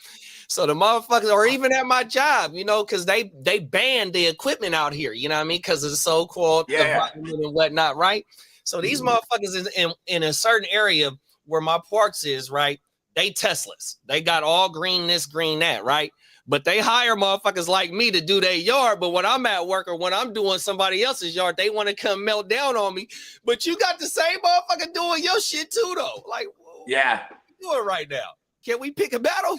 Speaker 2: So the motherfuckers, or even at my job, you know, because they banned the equipment out here, you know what I mean? Because of the so-called environment and whatnot, right? So these motherfuckers is in a certain area where my parks is, right? They Teslas. They got all green this, green that, right? But they hire motherfuckers like me to do their yard. But when I'm at work or when I'm doing somebody else's yard, they want to come melt down on me. But you got the same motherfucker doing your shit too, though. Like, what you doing right now? Can we pick a battle?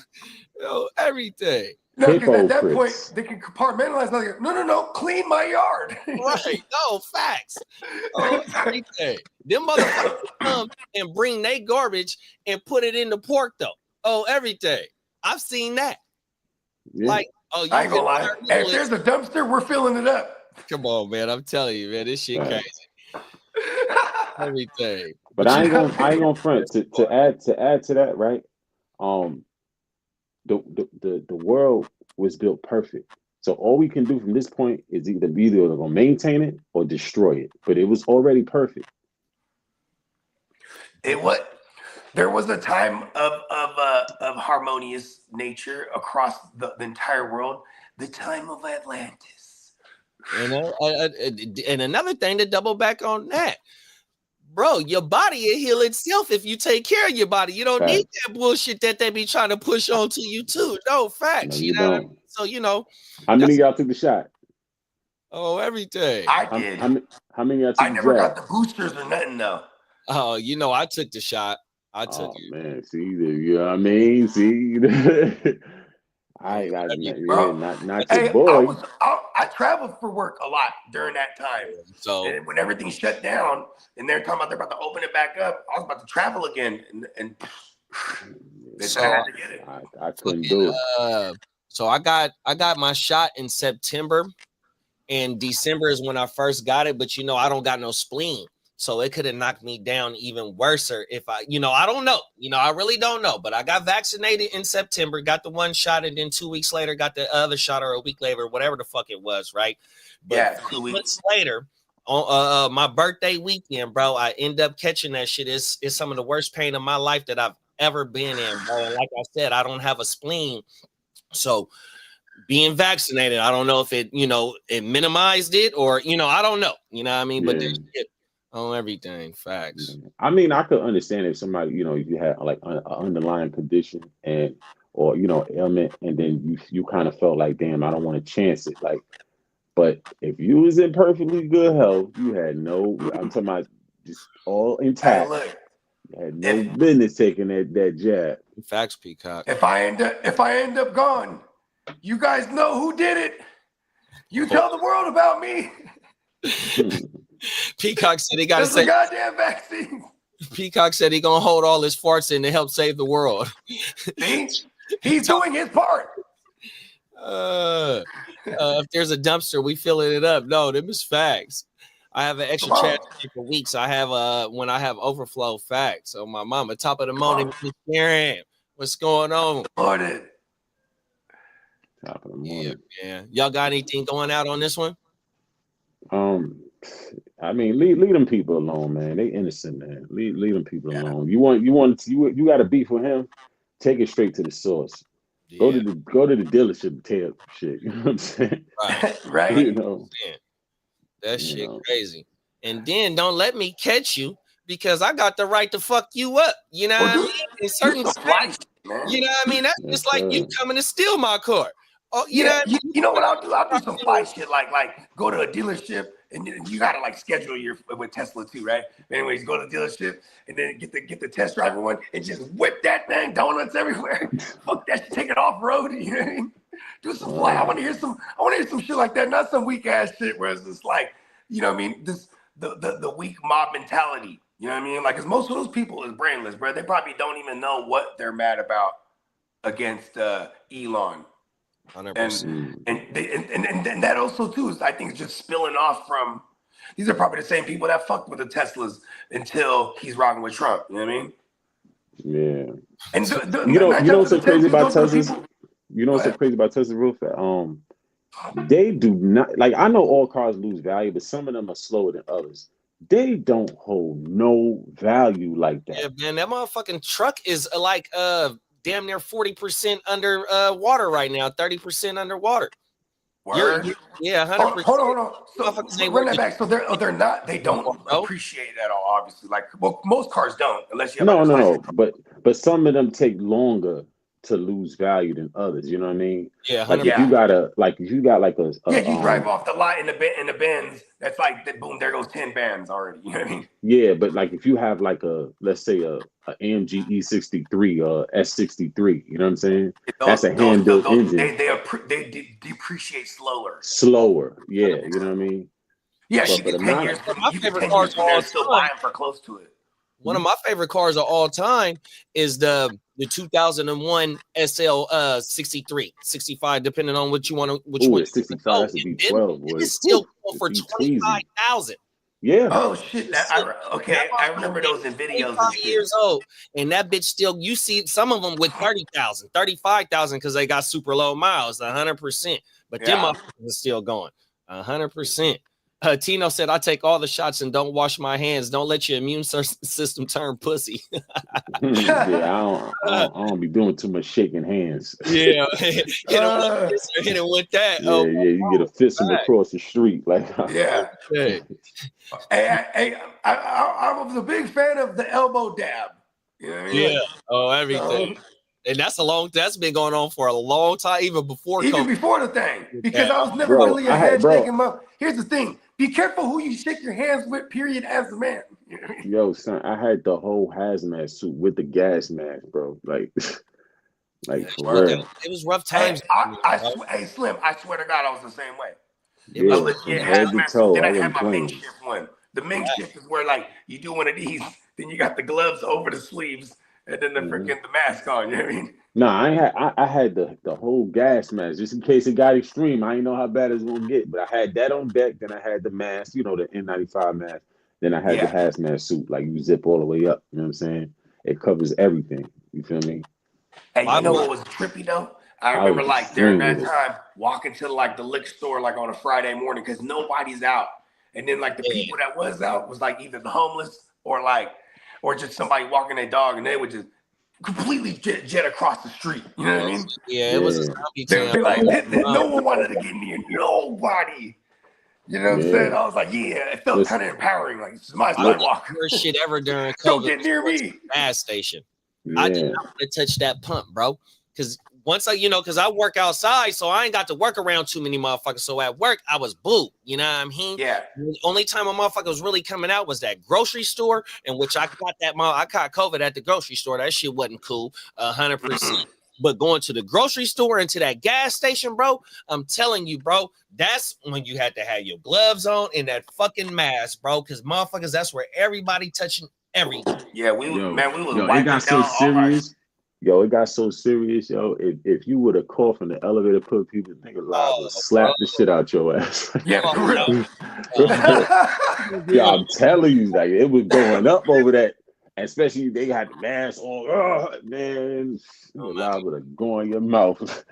Speaker 2: Everything.
Speaker 5: No, because at that point, they can compartmentalize. Like, no, clean my yard.
Speaker 2: Right. No, facts. Everything. Them motherfuckers come and bring their garbage and put it in the pork, though. Oh, everything. I've seen that.
Speaker 4: Yeah.
Speaker 2: Like,
Speaker 5: I ain't gonna lie. Hey, if there's a dumpster, we're filling it up.
Speaker 2: Come on, man. I'm telling you, man. This shit crazy. Everything.
Speaker 4: But I ain't gonna front to add to that, right? The world was built perfect. So all we can do from this point is either gonna maintain it or destroy it. But it was already perfect.
Speaker 5: There was a time of harmonious nature across the entire world. The time of Atlantis.
Speaker 2: And another thing to double back on that, bro, your body will heal itself if you take care of your body. You don't need that bullshit that they be trying to push onto you too. No, facts.
Speaker 4: No,
Speaker 2: you know what I mean? So, you know.
Speaker 4: How many of y'all took the shot?
Speaker 2: Oh, everything.
Speaker 5: I did.
Speaker 4: How many of y'all took
Speaker 5: I never got the boosters or nothing, though.
Speaker 2: Oh, you know, I took the shot. I took it.
Speaker 4: Man, see, you know what I mean? See, I got not
Speaker 5: hey,
Speaker 4: your boy.
Speaker 5: I traveled for work a lot during that time.
Speaker 2: So
Speaker 5: and when everything shut down and they're talking about they're about to open it back up, I was about to travel again, and
Speaker 2: so
Speaker 5: I had to get it.
Speaker 4: I couldn't do it.
Speaker 2: So I got my shot in September, and December is when I first got it. But you know, I don't got no spleen. So it could have knocked me down even worse if I don't know. I really don't know. But I got vaccinated in September, got the one shot, and then 2 weeks later got the other shot, or a week later, whatever the fuck it was, right? But 2 weeks later, on my birthday weekend, bro, I end up catching that shit. It's some of the worst pain of my life that I've ever been in, bro. And like I said, I don't have a spleen. So being vaccinated, I don't know if it minimized it or, I don't know. You know what I mean? But there's shit. On everything, facts.
Speaker 4: I mean, I could understand if somebody, if you had like an underlying condition or ailment, and then you kind of felt like, damn, I don't want to chance it. Like, but if you was in perfectly good health, you had I'm talking about just all intact.
Speaker 5: Hey, look,
Speaker 4: you had no business taking that jab.
Speaker 2: Facts, Peacock.
Speaker 5: if I end up gone, you guys know who did it. You tell the world about me.
Speaker 2: Peacock said he got to
Speaker 5: It's
Speaker 2: say
Speaker 5: a goddamn vaccine.
Speaker 2: Peacock said he gonna hold all his farts in to help save the world.
Speaker 5: See? He's doing his part.
Speaker 2: If there's a dumpster, we filling it up. No, them is facts. I have an extra trash for weeks. I have when I have overflow facts. So my mama, top of the morning, Karen, what's going on?
Speaker 5: Morning.
Speaker 4: Top of the morning.
Speaker 2: Yeah. Y'all got anything going out on this one?
Speaker 4: I mean, leave them people alone, man. They innocent, man. Leave them people alone. You got a beef with him? Take it straight to the source. Yeah. Go to the dealership and tell shit. You know what I'm saying?
Speaker 5: Right.
Speaker 2: Man, that shit crazy. And then don't let me catch you because I got the right to fuck you up. You know what I mean? In certain states, you know what I mean? That's just like you coming to steal my car. Oh, you know
Speaker 5: what I'll do? I'll do some fly shit like go to a dealership and you gotta like schedule your with Tesla too, right? Anyways, go to the dealership and then get the test driver one and just whip that thing, donuts everywhere. Fuck that shit, take it off road. You know what I mean? Do some fly. I want to hear some shit like that, not some weak ass shit where it's just like, you know what I mean? This the weak mob mentality. You know what I mean? Like, cause most of those people is brainless, bro. They probably don't even know what they're mad about against Elon.
Speaker 2: 100%.
Speaker 5: And that also too is, I think, it's just spilling off from. These are probably the same people that fucked with the Teslas until he's rocking with Trump. You know what I mean?
Speaker 4: Yeah.
Speaker 5: And
Speaker 4: you know what's so crazy about Teslas? You know what's so crazy about Tesla real fast? They do not, like, I know all cars lose value, but some of them are slower than others. They don't hold no value like that.
Speaker 2: Yeah, man, that motherfucking truck is like damn near 40% under water right now, 30% underwater.
Speaker 5: Word.
Speaker 2: Yeah, 100%.
Speaker 5: Hold on. So run that back. So they're not. They don't appreciate it at all. Obviously, like, well, most cars don't, unless you have
Speaker 4: no. But some of them take longer to lose value than others. You know what I mean?
Speaker 2: Yeah.
Speaker 4: Like if you got a you
Speaker 5: drive off the lot in the Benz. That's like boom. There goes 10 bands already. You know what I mean?
Speaker 4: Yeah, but like if you have like let's say a AMG E63 or S63, you know what I'm saying? That's a hand-built engine.
Speaker 5: They depreciate slower.
Speaker 4: Yeah, you know what I mean?
Speaker 5: Yeah, you get 10 years.
Speaker 2: My favorite cars are
Speaker 5: still buying for close to it.
Speaker 2: One of my favorite cars of all time is the 2001 SL 63, 65, depending on which one.
Speaker 4: 65, that's a V12, boy.
Speaker 2: It's still going for 25,000.
Speaker 4: Yeah.
Speaker 5: Oh shit! I remember those in videos.
Speaker 2: 5 years old, and that bitch still. You see some of them with 30,000, 35,000 because they got super low miles, 100%. But them motherfuckers are still going 100%. Tino said, "I take all the shots and don't wash my hands. Don't let your immune system turn pussy."
Speaker 4: Yeah, I don't be doing too much shaking hands.
Speaker 2: Yeah, hit him with that.
Speaker 4: Yeah, you get a fist from across the street, like
Speaker 5: yeah. Hey, I was a big fan of the elbow dab. You know what I mean?
Speaker 2: Yeah. Oh, everything. And that's been going on for a long time, even before
Speaker 5: the thing. Because I was never really a head shaking up. Here's the thing. Be careful who you shake your hands with, period, as a man.
Speaker 4: Yo, son, I had the whole hazmat suit with the gas mask, bro. Like for real.
Speaker 2: It was rough times.
Speaker 5: Hey, Slim, I swear to God, I was the same way.
Speaker 4: Head to toe.
Speaker 5: Then I had my makeshift one. The makeshift is where, like, you do one of these, then you got the gloves over the sleeves, and then the freaking the mask on. You know what I mean?
Speaker 4: Nah, I had the whole gas mask just in case it got extreme. I didn't know how bad it was gonna get, but I had that on deck. Then I had the mask, the N95 mask. Then I had the hazmat suit, like you zip all the way up. You know what I'm saying? It covers everything. You feel me?
Speaker 5: And you know what was trippy though? I remember like during that time walking to like the liquor store like on a Friday morning because nobody's out, and then like the people that was out was like either the homeless or just somebody walking their dog, and they would just completely jet across the street. You know what I mean?
Speaker 2: Yeah, it was a zombie
Speaker 5: town. Like, no one wanted to get near nobody. You know what I'm saying? I was like, yeah, it felt kind of empowering. Like, this is my sidewalk.
Speaker 2: Worst shit ever during COVID.
Speaker 5: Don't get near me.
Speaker 2: Gas station. I did not want to touch that pump, bro. Because once because I work outside, so I ain't got to work around too many motherfuckers. So at work, I was booed. You know what I mean?
Speaker 5: Yeah.
Speaker 2: The only time a motherfucker was really coming out was that grocery store, in which I caught COVID at the grocery store. That shit wasn't cool, 100%. But going to the grocery store and to that gas station, bro, I'm telling you, bro, that's when you had to have your gloves on and that fucking mask, bro. Because motherfuckers, that's where everybody touching everything.
Speaker 5: Yeah, we was
Speaker 4: it got so serious. Yo, it got so serious, yo. If you would have coughed in the elevator, put people nigga live would slap the shit out your ass.
Speaker 5: Yeah, for real.
Speaker 4: Yeah, I'm telling you, like it was going up over that. Especially they had the mask on. Oh man, live would have gone in your mouth.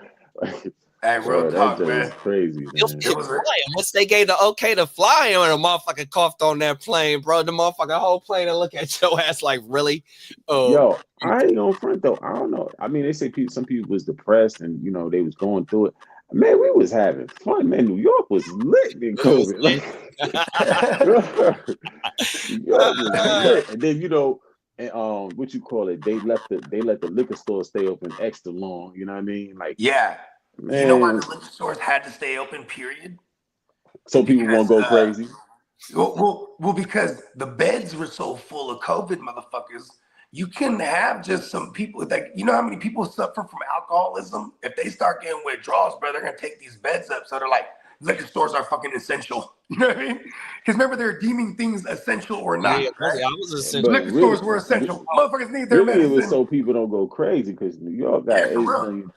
Speaker 5: Hey, real talk, man.
Speaker 4: Crazy, man.
Speaker 2: It was once they gave the okay to fly, and a motherfucker coughed on that plane, bro. The motherfucker whole plane and look at your ass like, really?
Speaker 4: Yo, I ain't gonna front though. I don't know. I mean, they say some people was depressed and they was going through it. Man, we was having fun, man. New York was lit in COVID. New York was lit. And then and what you call it? They let the liquor store stay open extra long. You know what I mean? Like,
Speaker 5: yeah.
Speaker 4: Man.
Speaker 5: You know why the liquor stores had to stay open, period?
Speaker 4: So people won't go crazy?
Speaker 5: Well, because the beds were so full of COVID motherfuckers, you couldn't have just some people. Like, you know how many people suffer from alcoholism? If they start getting withdrawals, bro, they're going to take these beds up. So they're like, liquor stores are fucking essential. You know what I mean? Because remember, they're deeming things essential or not.
Speaker 2: Yeah,
Speaker 5: right?
Speaker 2: I was essential.
Speaker 5: Liquor stores were essential. Motherfuckers need their medicine.
Speaker 4: It was so people don't go crazy because New York got 8 million.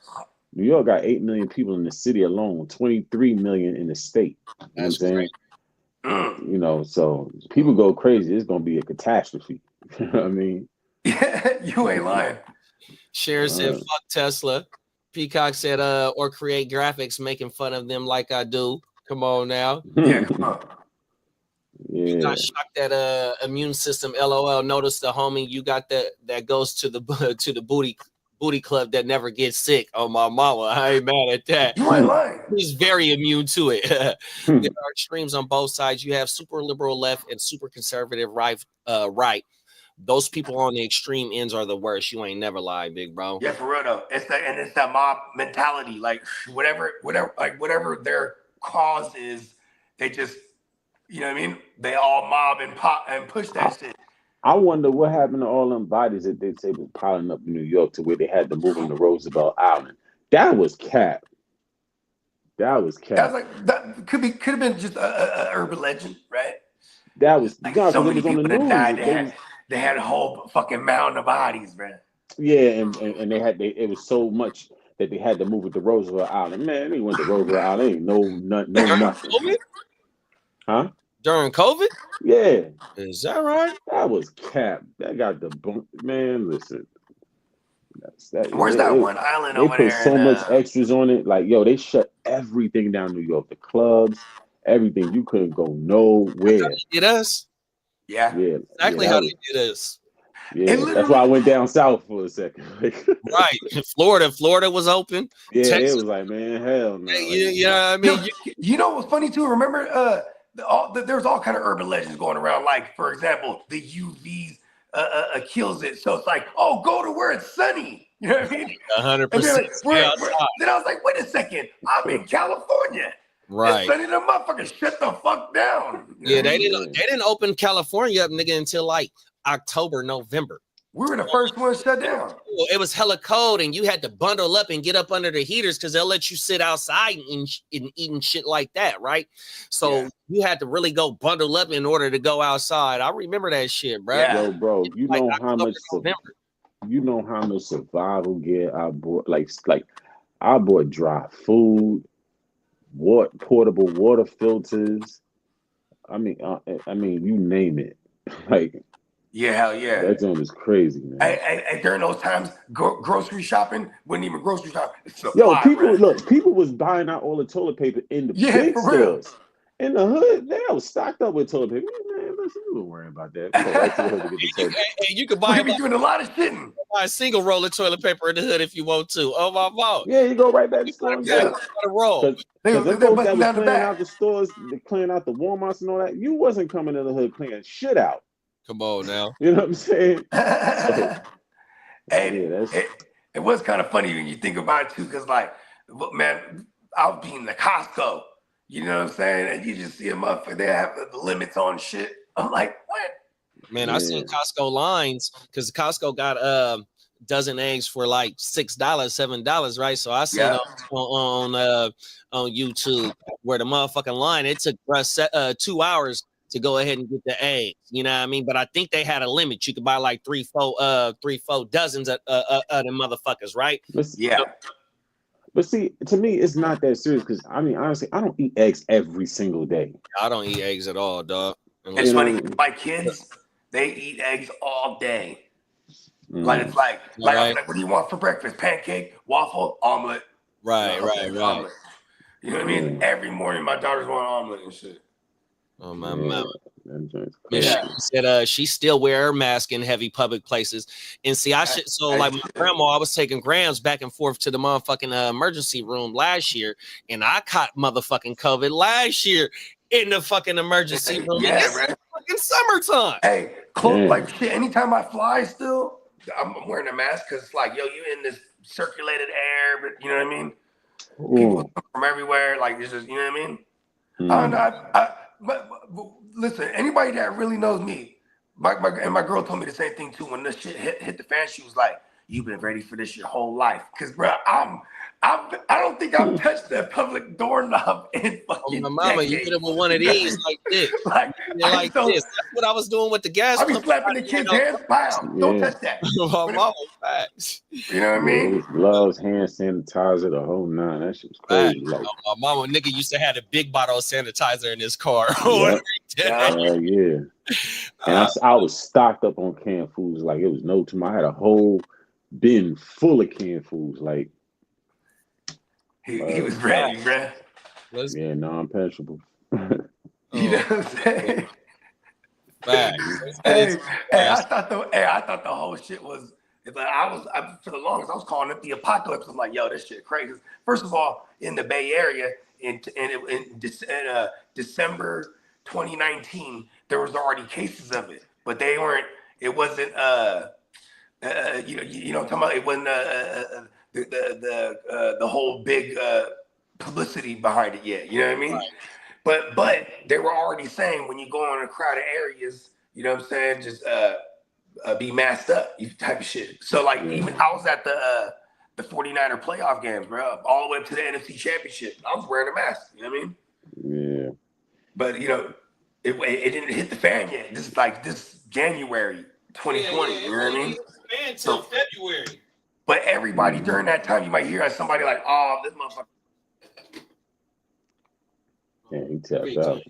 Speaker 4: New York got 8 million people in the city alone, 23 million in the state. You know what I'm saying? So people go crazy. It's gonna be a catastrophe. You know what I mean?
Speaker 5: Yeah, you ain't lying.
Speaker 2: Cher said, "Fuck Tesla." Peacock said, "Or create graphics making fun of them like I do." Come on now.
Speaker 5: Yeah, come on.
Speaker 4: Yeah.
Speaker 2: You got shocked at immune system. LOL. Notice the homie you got that goes to the booty club that never gets sick. Oh, my mama, I ain't mad at that.
Speaker 5: You ain't lying.
Speaker 2: He's very immune to it. There are extremes on both sides. You have super liberal left and super conservative right. Those people on the extreme ends are the worst. You ain't never lied, big bro.
Speaker 5: Yeah, for real though. It's that mob mentality. Like whatever their cause is, they just, you know what I mean? They all mob and pop and push that shit.
Speaker 4: I wonder what happened to all them bodies that they say was piling up in New York to where they had to move them to Roosevelt Island. That was cap. That was like
Speaker 5: that could have been just a urban legend, right?
Speaker 4: That was
Speaker 5: like so many people that died. They had a whole fucking mountain of bodies, man.
Speaker 4: Yeah, and it was so much that they had to move it to Roosevelt Island. Man, they went to Roosevelt Island. Ain't no nothing. Huh?
Speaker 2: During COVID?
Speaker 4: Yeah.
Speaker 2: Is that right?
Speaker 4: That was cap. That got the bump. Man, listen.
Speaker 5: Where's that one island over there?
Speaker 4: They put so much extras on it. Like, yo, they shut everything down in New York. The clubs, everything. You couldn't go nowhere.
Speaker 2: Did us?
Speaker 5: Yeah.
Speaker 4: Yeah.
Speaker 2: Exactly how they did us.
Speaker 4: Yeah, that's why I went down south for a second.
Speaker 2: Right. Florida was open.
Speaker 4: Yeah,
Speaker 2: Texas.
Speaker 4: It was like, man, hell no.
Speaker 2: Yeah, I mean,
Speaker 5: you know what's funny too? Remember, there's all kind of urban legends going around. Like, for example, the UV kills it, so it's like, oh, go to where it's sunny. You know what I mean?
Speaker 2: 100%.
Speaker 5: Then I was like, wait a second, I'm in California.
Speaker 2: Right.
Speaker 5: It's sunny, the motherfuckers shut the fuck down.
Speaker 2: Yeah, they didn't open California up, nigga, until like October, November.
Speaker 5: We were the first ones shut down.
Speaker 2: It was hella cold, and you had to bundle up and get up under the heaters because they'll let you sit outside and eating shit like that, right? So you had to really go bundle up in order to go outside. I remember that shit, bro.
Speaker 5: Yeah.
Speaker 4: Yo, bro, you know how much survival gear I bought? Like I bought dry food, portable water filters. I mean, you name it. Like.
Speaker 5: Yeah, hell yeah.
Speaker 4: That joint was crazy, man.
Speaker 5: I during those times, grocery shopping wasn't even grocery shopping.
Speaker 4: People was buying out all the toilet paper in the big stores. In the hood, they was stocked up with toilet paper. Man, You don't worry about that. Go right to the hood to get the toilet.
Speaker 2: And you can buy
Speaker 5: be doing a lot of shitting.
Speaker 2: Buy a single roll of toilet paper in the hood if you want to. Oh my God.
Speaker 4: Yeah, you go right back to the store and get it.
Speaker 2: Roll.
Speaker 4: Because them folks that was cleaning out the stores, cleaning out the Walmarts and all that, you wasn't coming in the hood cleaning shit out.
Speaker 2: Come on now.
Speaker 4: You know what I'm saying?
Speaker 5: It was kind of funny when you think about it too, because like, man, I was being the Costco. You know what I'm saying? And you just see them up, they have the limits on shit. I'm like, what?
Speaker 2: Man, I seen Costco lines because Costco got dozen eggs for like $6, $7, right? So I seen on YouTube where the motherfucking line, it took us 2 hours to go ahead and get the eggs. You know what I mean? But I think they had a limit. You could buy like three, four dozens of them motherfuckers, right?
Speaker 5: Yeah.
Speaker 4: But see, to me, it's not that serious because I mean, honestly, I don't eat eggs every single day.
Speaker 2: I don't eat eggs at all, dog.
Speaker 5: It's funny. My kids, they eat eggs all day. Like it's like I'm like, what do you want for breakfast? Pancake, waffle, omelet.
Speaker 2: Right.
Speaker 5: Omelet. You know what I mean? Every morning, my daughters want omelet and shit.
Speaker 2: Oh my mama. She said she still wear her mask in heavy public places. And see, like my grandma, I was taking Grams back and forth to the motherfucking emergency room last year, and I caught motherfucking COVID last year in the fucking emergency room.
Speaker 5: Yeah,
Speaker 2: it's fucking summertime.
Speaker 5: Hey, like shit, anytime I fly still, I'm wearing a mask because it's like, yo, you in this circulated air, but you know what I mean? People come from everywhere, like this is, you know what I mean? I don't know. But listen, anybody that really knows me, my girl told me the same thing too. When this shit hit the fan, she was like, "You've been ready for this your whole life." Because, bro, I don't think I've touched that public doorknob in fucking
Speaker 2: my mama, you hit it with one of these like this,
Speaker 5: like
Speaker 2: this. That's what I was doing with the gas.
Speaker 5: I be slapping the kids' hands. Wow, don't touch that.
Speaker 2: My mama, facts.
Speaker 5: You know what I mean?
Speaker 4: Gloves, hand sanitizer, the whole nine. That shit was crazy. Like,
Speaker 2: my mama, nigga, used to have a big bottle of sanitizer in his car.
Speaker 4: Yeah. And I was stocked up on canned foods. Like it was no tomorrow. I had a whole bin full of canned foods. Like
Speaker 5: he was ready, bruh.
Speaker 4: Yeah, non-perishable.
Speaker 5: You know what I'm saying? Hey, I thought the whole shit was. Like for the longest, I was calling it the apocalypse. I'm like, yo, this shit crazy. First of all, in the Bay Area, in December 2019, there was already cases of it, but they weren't. It wasn't. You know, talking about it wasn't the whole big publicity behind it yet. You know what I mean? Right. But they were already saying when you go in a crowded areas, you know what I'm saying, just be masked up, type of shit. So like even I was at the 49er playoff games, bro, all the way up to the NFC Championship. I was wearing a mask. You know what I mean?
Speaker 4: Yeah.
Speaker 5: But you know, it didn't hit the fan yet. This is like this January 2020. You know what I mean?
Speaker 2: Fan till February.
Speaker 5: But everybody during that time, you might hear somebody like, "Oh, this motherfucker."
Speaker 4: Yeah, he tapped out.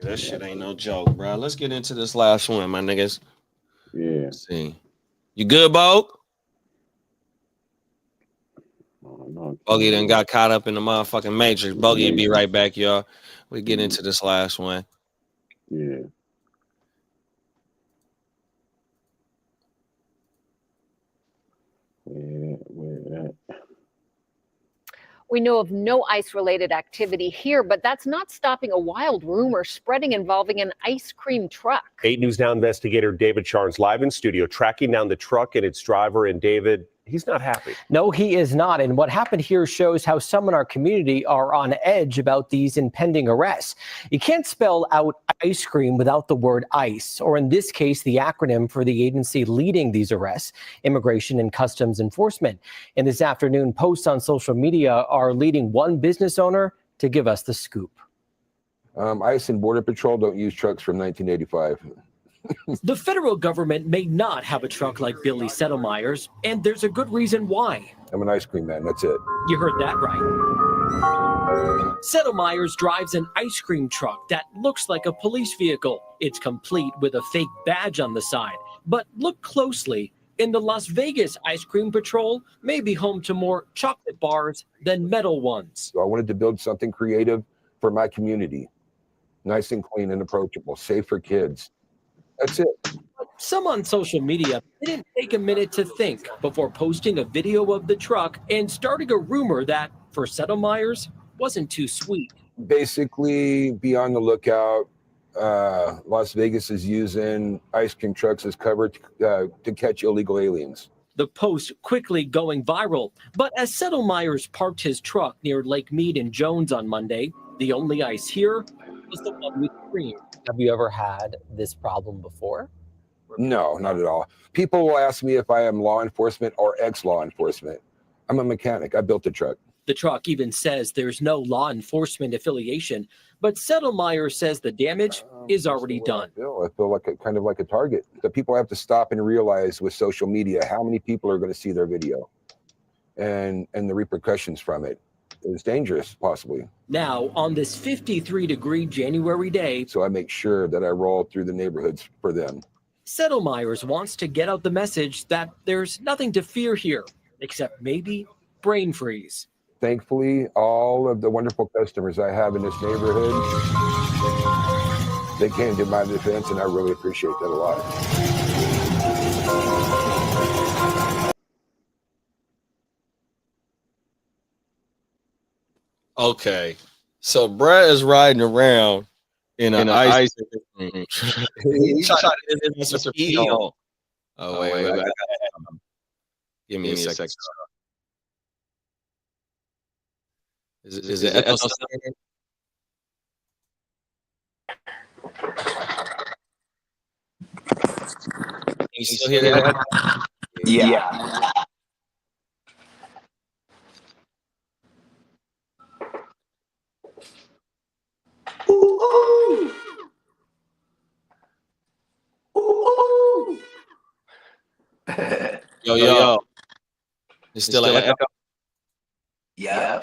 Speaker 2: That shit ain't no joke, bro. Let's get into this last one, my niggas.
Speaker 4: Yeah.
Speaker 2: Let's see. You good, Bo? Bogey done got caught up in the motherfucking matrix. Bogey will be right back, y'all. We get into this last one.
Speaker 4: Yeah. Where at?
Speaker 6: We know of no ICE-related activity here, but that's not stopping a wild rumor spreading involving an ice cream truck.
Speaker 14: 8 News Now investigator David Charnes live in studio tracking down the truck and its driver. And David, he's not happy.
Speaker 1: No, he is not. And what happened here shows how some in our community are on edge about these impending arrests. You can't spell out ice cream without the word ICE, or in this case, the acronym for the agency leading these arrests, Immigration and Customs Enforcement. And this afternoon, posts on social media are leading one business owner to give us the scoop.
Speaker 15: ICE and Border Patrol don't use trucks from 1985.
Speaker 1: The federal government may not have a truck like Billy Settlemeyer's, and there's a good reason why.
Speaker 15: I'm an ice cream man, that's it.
Speaker 1: You heard that right. Settlemeyer's drives an ice cream truck that looks like a police vehicle. It's complete with a fake badge on the side. But look closely. In the Las Vegas Ice Cream Patrol may be home to more chocolate bars than metal ones.
Speaker 15: So I wanted to build something creative for my community. Nice and clean and approachable, safe for kids. That's it.
Speaker 1: Some on social media didn't take a minute to think before posting a video of the truck and starting a rumor that, for Settlemyers, wasn't too sweet.
Speaker 15: Basically, be on the lookout. Las Vegas is using ice cream trucks as cover to catch illegal aliens.
Speaker 1: The post quickly going viral, but as Settlemyers parked his truck near Lake Mead and Jones on Monday, the only ice here was the one with cream.
Speaker 16: Have you ever had this problem before?
Speaker 15: No, not at all. People will ask me if I am law enforcement or ex-law enforcement. I'm a mechanic. I built the truck.
Speaker 1: The truck even says there's no law enforcement affiliation, but Settlemyers says the damage is already done.
Speaker 15: I feel like kind of like a target. The people have to stop and realize with social media how many people are going to see their video and the repercussions from it. It's dangerous, possibly.
Speaker 1: Now, on this 53-degree January day,
Speaker 15: so I make sure that I roll through the neighborhoods for them.
Speaker 1: Settlemyers wants to get out the message that there's nothing to fear here, except maybe brain freeze.
Speaker 15: Thankfully, all of the wonderful customers I have in this neighborhood, they came to my defense, and I really appreciate that a lot.
Speaker 2: Okay, so Brad is riding around in an ice cream. He's trying to get this appeal. Oh, wait. Give me a second. Is it echo sound? You still hear that?
Speaker 5: Yeah. Ooh. Ooh.
Speaker 2: Yo. It's still an echo?
Speaker 5: Yeah.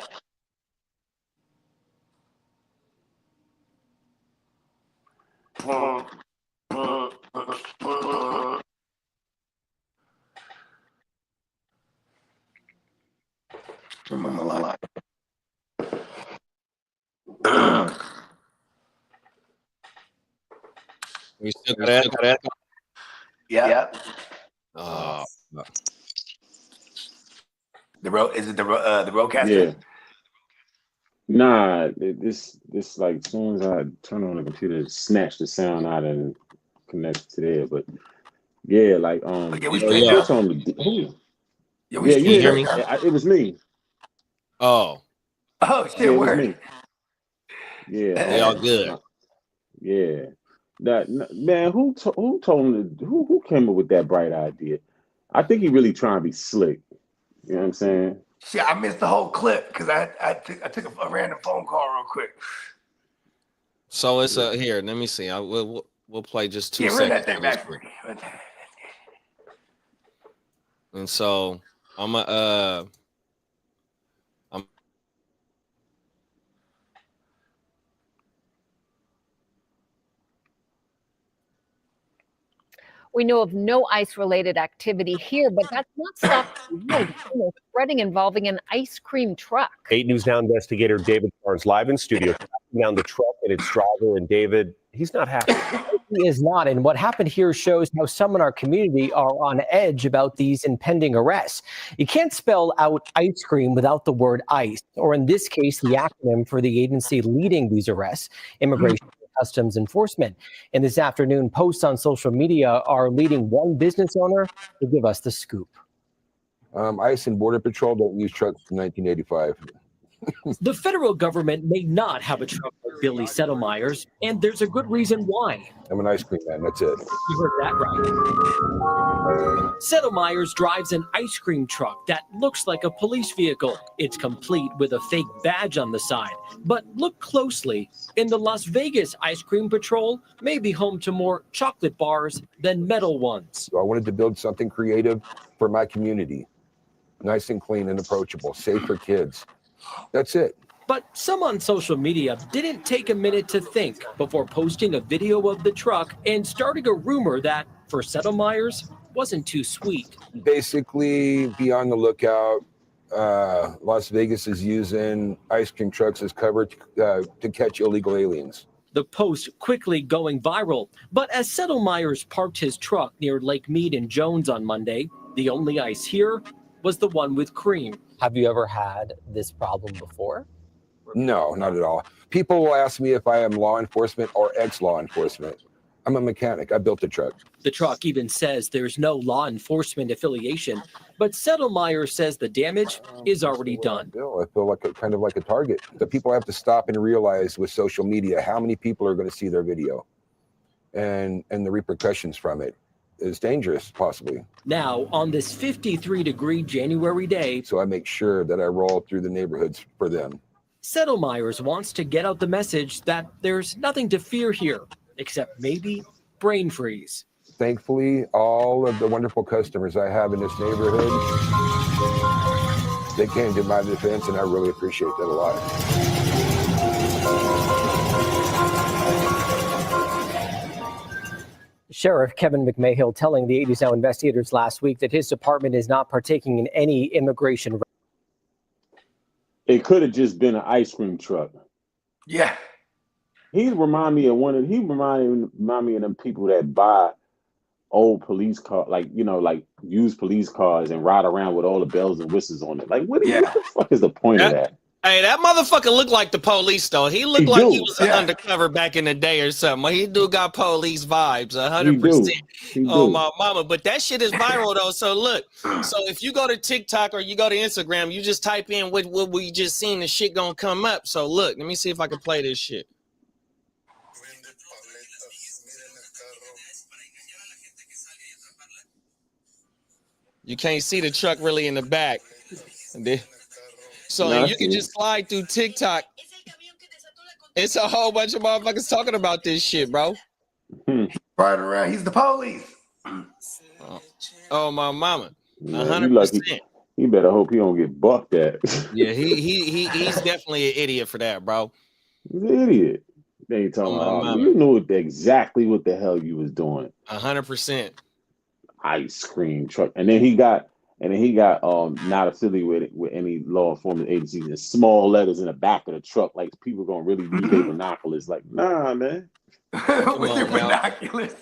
Speaker 2: We still got that?
Speaker 5: Yeah.
Speaker 2: Oh.
Speaker 5: Is it the roadcaster?
Speaker 4: Yeah. Nah, this like as soon as I turn on the computer, it snatch the sound out and connect to there. But yeah, like
Speaker 5: we
Speaker 4: still told me who?
Speaker 5: Yeah, you
Speaker 2: hear me?
Speaker 4: It was me.
Speaker 2: Oh
Speaker 5: shit,
Speaker 4: Yeah, it was
Speaker 5: word.
Speaker 4: me. Yeah,
Speaker 2: they all good.
Speaker 4: Yeah, that man. Who told him? Who came up with that bright idea? I think he really trying to be slick. You know what I'm saying?
Speaker 5: Shit, I missed the whole clip because I took a random phone call real quick.
Speaker 2: So it's here. Let me see. We'll play just 2 seconds.
Speaker 5: Run that thing back for me.
Speaker 2: And so I'm
Speaker 6: We know of no ice-related activity here, but that's not stopping spreading involving an ice cream truck.
Speaker 14: 8 News Now investigator David Barnes live in studio, tracking down the truck and its driver. And David, he's not happy.
Speaker 16: He is not. And what happened here shows how some in our community are on edge about these impending arrests. You can't spell out ice cream without the word ICE, or in this case, the acronym for the agency leading these arrests, Immigration and Customs Enforcement. And this afternoon, posts on social media are leading one business owner to give us the scoop.
Speaker 15: ICE and Border Patrol don't use trucks from 1985.
Speaker 1: The federal government may not have a truck like Billy Settlemyers, and there's a good reason why.
Speaker 15: I'm an ice cream man, that's it.
Speaker 1: You heard that right. Settlemyers drives an ice cream truck that looks like a police vehicle. It's complete with a fake badge on the side. But look closely, and the Las Vegas Ice Cream Patrol may be home to more chocolate bars than metal ones.
Speaker 15: So I wanted to build something creative for my community. Nice and clean and approachable, safe for kids. That's it.
Speaker 1: But some on social media didn't take a minute to think before posting a video of the truck and starting a rumor that, for Settlemyers, wasn't too sweet.
Speaker 15: Basically, be on the lookout. Las Vegas is using ice cream trucks as cover to catch illegal aliens.
Speaker 1: The post quickly going viral. But as Settlemyers parked his truck near Lake Mead and Jones on Monday, the only ice here was the one with cream.
Speaker 16: Have you ever had this problem before?
Speaker 15: No, not at all. People will ask me if I am law enforcement or ex-law enforcement. I'm a mechanic. I built a truck.
Speaker 1: The truck even says there's no law enforcement affiliation, but Settlemyers says the damage is already done.
Speaker 15: I feel like kind of like a target. The people have to stop and realize with social media how many people are going to see their video, and the repercussions from it is dangerous, possibly.
Speaker 1: Now, on this 53-degree January day,
Speaker 15: so I make sure that I roll through the neighborhoods for them.
Speaker 1: Settlemyers wants to get out the message that there's nothing to fear here, except maybe brain freeze.
Speaker 15: Thankfully, all of the wonderful customers I have in this neighborhood, they came to my defense, and I really appreciate that a lot.
Speaker 16: Sheriff Kevin McMahill telling the 80s Now investigators last week that his department is not partaking in any immigration.
Speaker 4: It could have just been an ice cream truck.
Speaker 5: Yeah.
Speaker 4: He reminded me of them people that buy old police cars, like used police cars, and ride around with all the bells and whistles on it. Like, what the fuck is the point of that?
Speaker 2: Hey, that motherfucker looked like the police, though. He looked like he was undercover back in the day or something. He do got police vibes, 100%. Oh, my mama. But that shit is viral, though. So, look. So, if you go to TikTok or you go to Instagram, you just type in what we just seen, the shit gonna come up. So, look. Let me see if I can play this shit. You can't see the truck really in the back. So you can just slide through TikTok. It's a whole bunch of motherfuckers talking about this shit, bro.
Speaker 5: Riding around. He's the police.
Speaker 2: Oh, my mama.
Speaker 4: 100%. You better hope he don't get bucked at.
Speaker 2: Yeah, he's definitely an idiot for that, bro.
Speaker 4: He's an idiot. They ain't talking about you knew exactly what the hell you was doing.
Speaker 2: 100%.
Speaker 4: Ice cream truck. And then he got not affiliated with any law enforcement agencies. And small letters in the back of the truck, like people gonna really use their binoculars. Like, nah, man.
Speaker 5: With their binoculars.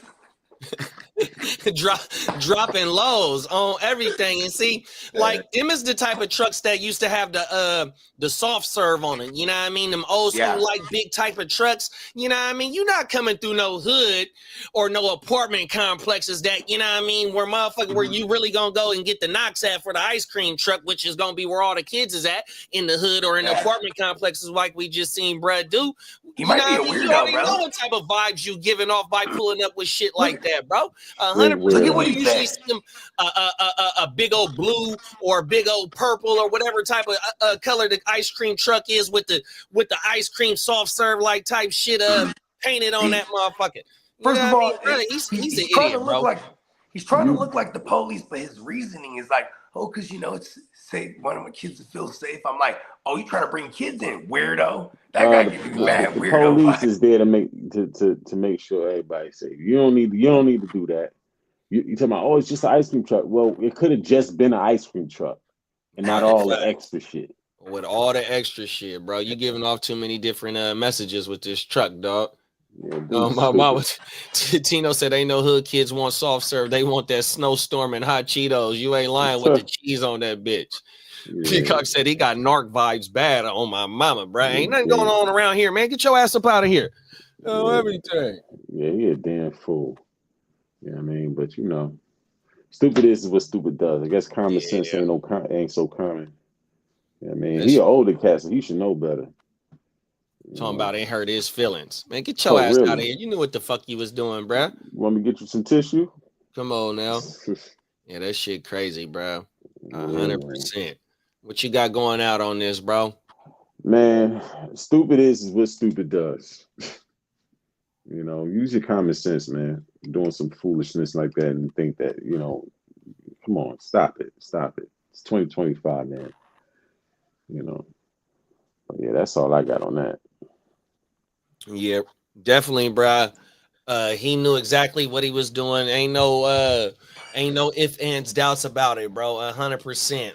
Speaker 2: dropping lows on everything. And see, like them is the type of trucks that used to have the soft serve on it. You know what I mean? Them old school like big type of trucks. You know what I mean? You're not coming through no hood or no apartment complexes that, you know what I mean, where you really gonna go and get the knocks at for the ice cream truck, which is gonna be where all the kids is at in the hood or in the apartment complexes like we just seen Brad do.
Speaker 5: You might be a weirdo,
Speaker 2: you already
Speaker 5: bro.
Speaker 2: know what type of vibes you giving off by pulling up with shit like that, bro. 100%. You usually see them a big old blue or a big old purple or whatever type of color the ice cream truck is with the ice cream soft serve like type shit painted on that motherfucker.
Speaker 5: First of all,
Speaker 2: he's an
Speaker 5: trying
Speaker 2: idiot, bro.
Speaker 5: He's trying to look like the police, but his reasoning is like, oh, because it's safe. One of my kids to feel safe. I'm like, oh, you trying to bring kids in, weirdo? That guy gives me mad weirdo.
Speaker 4: The police is there to make sure everybody's safe. You don't need to do that. You talking about, oh, it's just an ice cream truck. Well, it could have just been an ice cream truck and not all the extra shit.
Speaker 2: With all the extra shit, bro. You giving off too many different messages with this truck, dog.
Speaker 4: Yeah,
Speaker 2: my mama, Tino said, ain't no hood kids want soft serve. They want that snowstorm and hot Cheetos. You ain't lying with the cheese on that bitch. Yeah. Peacock said he got narc vibes bad on my mama, bro. Ain't nothing going on around here, man. Get your ass up out of here. Oh, everything.
Speaker 4: Yeah, he a damn fool. You know what I mean? But stupid is what stupid does. I guess common sense ain't so common. You know what I mean? He an older cat, so he should know better.
Speaker 2: Talking about ain't hurt his feelings. Man, get your ass out of here. You knew what the fuck you was doing, bro.
Speaker 4: Want me to get you some tissue?
Speaker 2: Come on now. Yeah, that shit crazy, bro. 100%. What you got going out on this, bro?
Speaker 4: Man, stupid is what stupid does. Use your common sense, man. Doing some foolishness like that and think that, come on, stop it. It's 2025, man. But yeah, that's all I got on that.
Speaker 2: Yeah, definitely, bro. He knew exactly what he was doing. Ain't no ifs, ands, doubts about it, bro. 100%.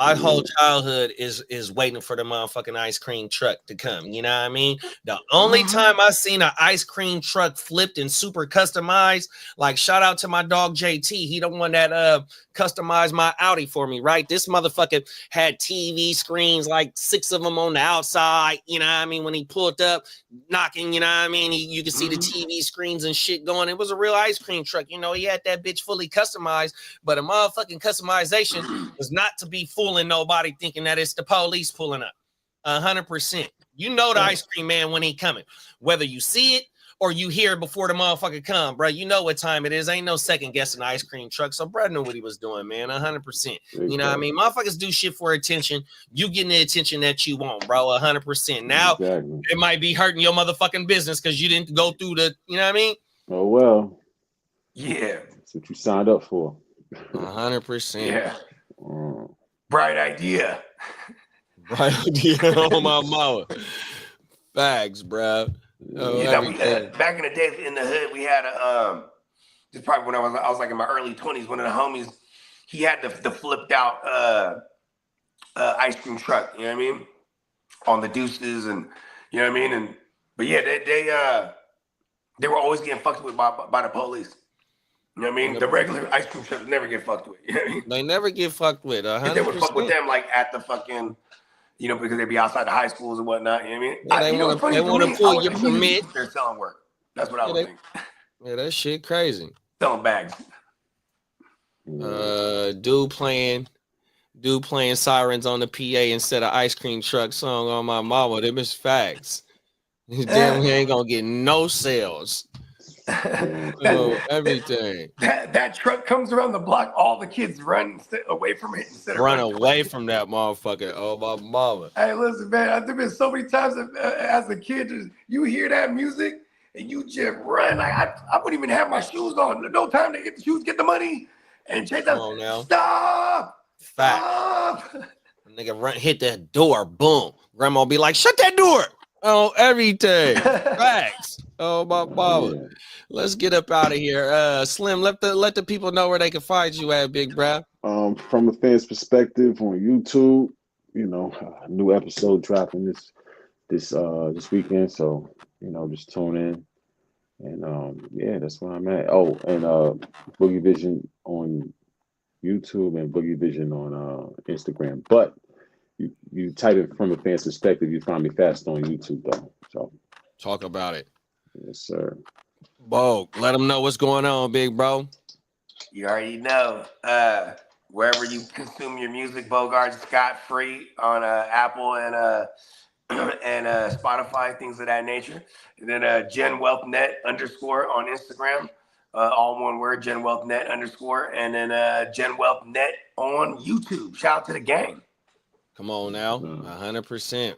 Speaker 2: My whole childhood is waiting for the motherfucking ice cream truck to come. You know what I mean? The only time I seen an ice cream truck flipped and super customized, like shout out to my dog JT. He the one that customized my Audi for me, right? This motherfucker had TV screens, like 6 of them on the outside. You know what I mean? When he pulled up, knocking, you know what I mean? You could see the TV screens and shit going. It was a real ice cream truck. You know, he had that bitch fully customized, but a motherfucking customization was not to be fooling nobody thinking that it's the police pulling up. 100%. You know the ice cream man when he coming, whether you see it or you hear it before the motherfucker come, bro. You know what time it is. Ain't no second guessing the ice cream truck. So bro knew what he was doing, man. 100%. You know what I mean? Motherfuckers do shit for attention. You getting the attention that you want, bro. 100%. Now it might be hurting your motherfucking business because you didn't go through the, you know what I mean?
Speaker 4: Oh well.
Speaker 5: Yeah.
Speaker 4: That's what you signed up for.
Speaker 2: 100%.
Speaker 5: Yeah. Bright idea.
Speaker 2: Bright idea on my mama. Facts, bro. Oh,
Speaker 5: You know, back in the day in the hood, we had a this probably when I was like in my early 20s. One of the homies, he had the flipped out ice cream truck. You know what I mean? On the deuces, and you know what I mean. And but yeah, they were always getting fucked with by the police. You know what I mean? The regular ice cream trucks never get fucked with. You know what I mean?
Speaker 2: They never get fucked with. 100%.
Speaker 5: They would fuck with them like at the fucking, you know, because they'd be outside the high schools and whatnot. You know what I mean?
Speaker 2: Yeah, they want to pull your permit.
Speaker 5: They're selling work. That's what I would think.
Speaker 2: Yeah, that shit crazy.
Speaker 5: Selling bags.
Speaker 2: Dude playing sirens on the PA instead of ice cream truck song on my mama. Them is facts. Damn, we ain't gonna get no sales. Everything.
Speaker 5: That truck comes around the block, all the kids run away from it instead of
Speaker 2: run away from that motherfucker. Oh my mama.
Speaker 5: Hey, listen, man, there's been so many times as a kid, you hear that music and you just run. Like I wouldn't even have my shoes on. No time to get the shoes, get the money, and chase that. Stop!
Speaker 2: Stop! Nigga run, hit that door, boom. Grandma be like, shut that door. Oh, everything. Facts. Oh my mama. Let's get up out of here. Slim, let the people know where they can find you at, big bro.
Speaker 4: From a fan's perspective on YouTube, you know, a new episode dropping this weekend. So, you know, just tune in. And yeah, that's where I'm at. Oh, and Boogie Vision on YouTube and Boogie Vision on Instagram. But you type it from a fan's perspective, you find me fast on YouTube though. So
Speaker 2: talk about it.
Speaker 4: Yes, sir.
Speaker 2: Bo, let them know what's going on, big bro.
Speaker 5: You already know. Wherever you consume your music, Bogard scot-free on Apple and Spotify, things of that nature. And then GenWealthNet _ on Instagram. All one word, GenWealthNet _ and then GenWealthNet on YouTube. Shout out to the gang.
Speaker 2: Come on now, 100%.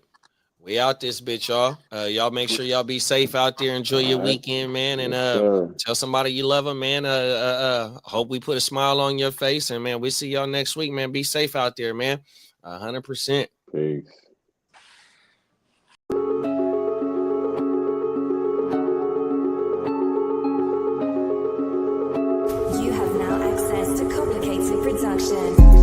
Speaker 2: We out this bitch, y'all. Y'all make sure y'all be safe out there. Enjoy your weekend, man. And tell somebody you love them, man. Hope we put a smile on your face. And, man, we see y'all next week, man. Be safe out there, man. 100%.
Speaker 4: Peace.
Speaker 17: You have now access to Complicated Production.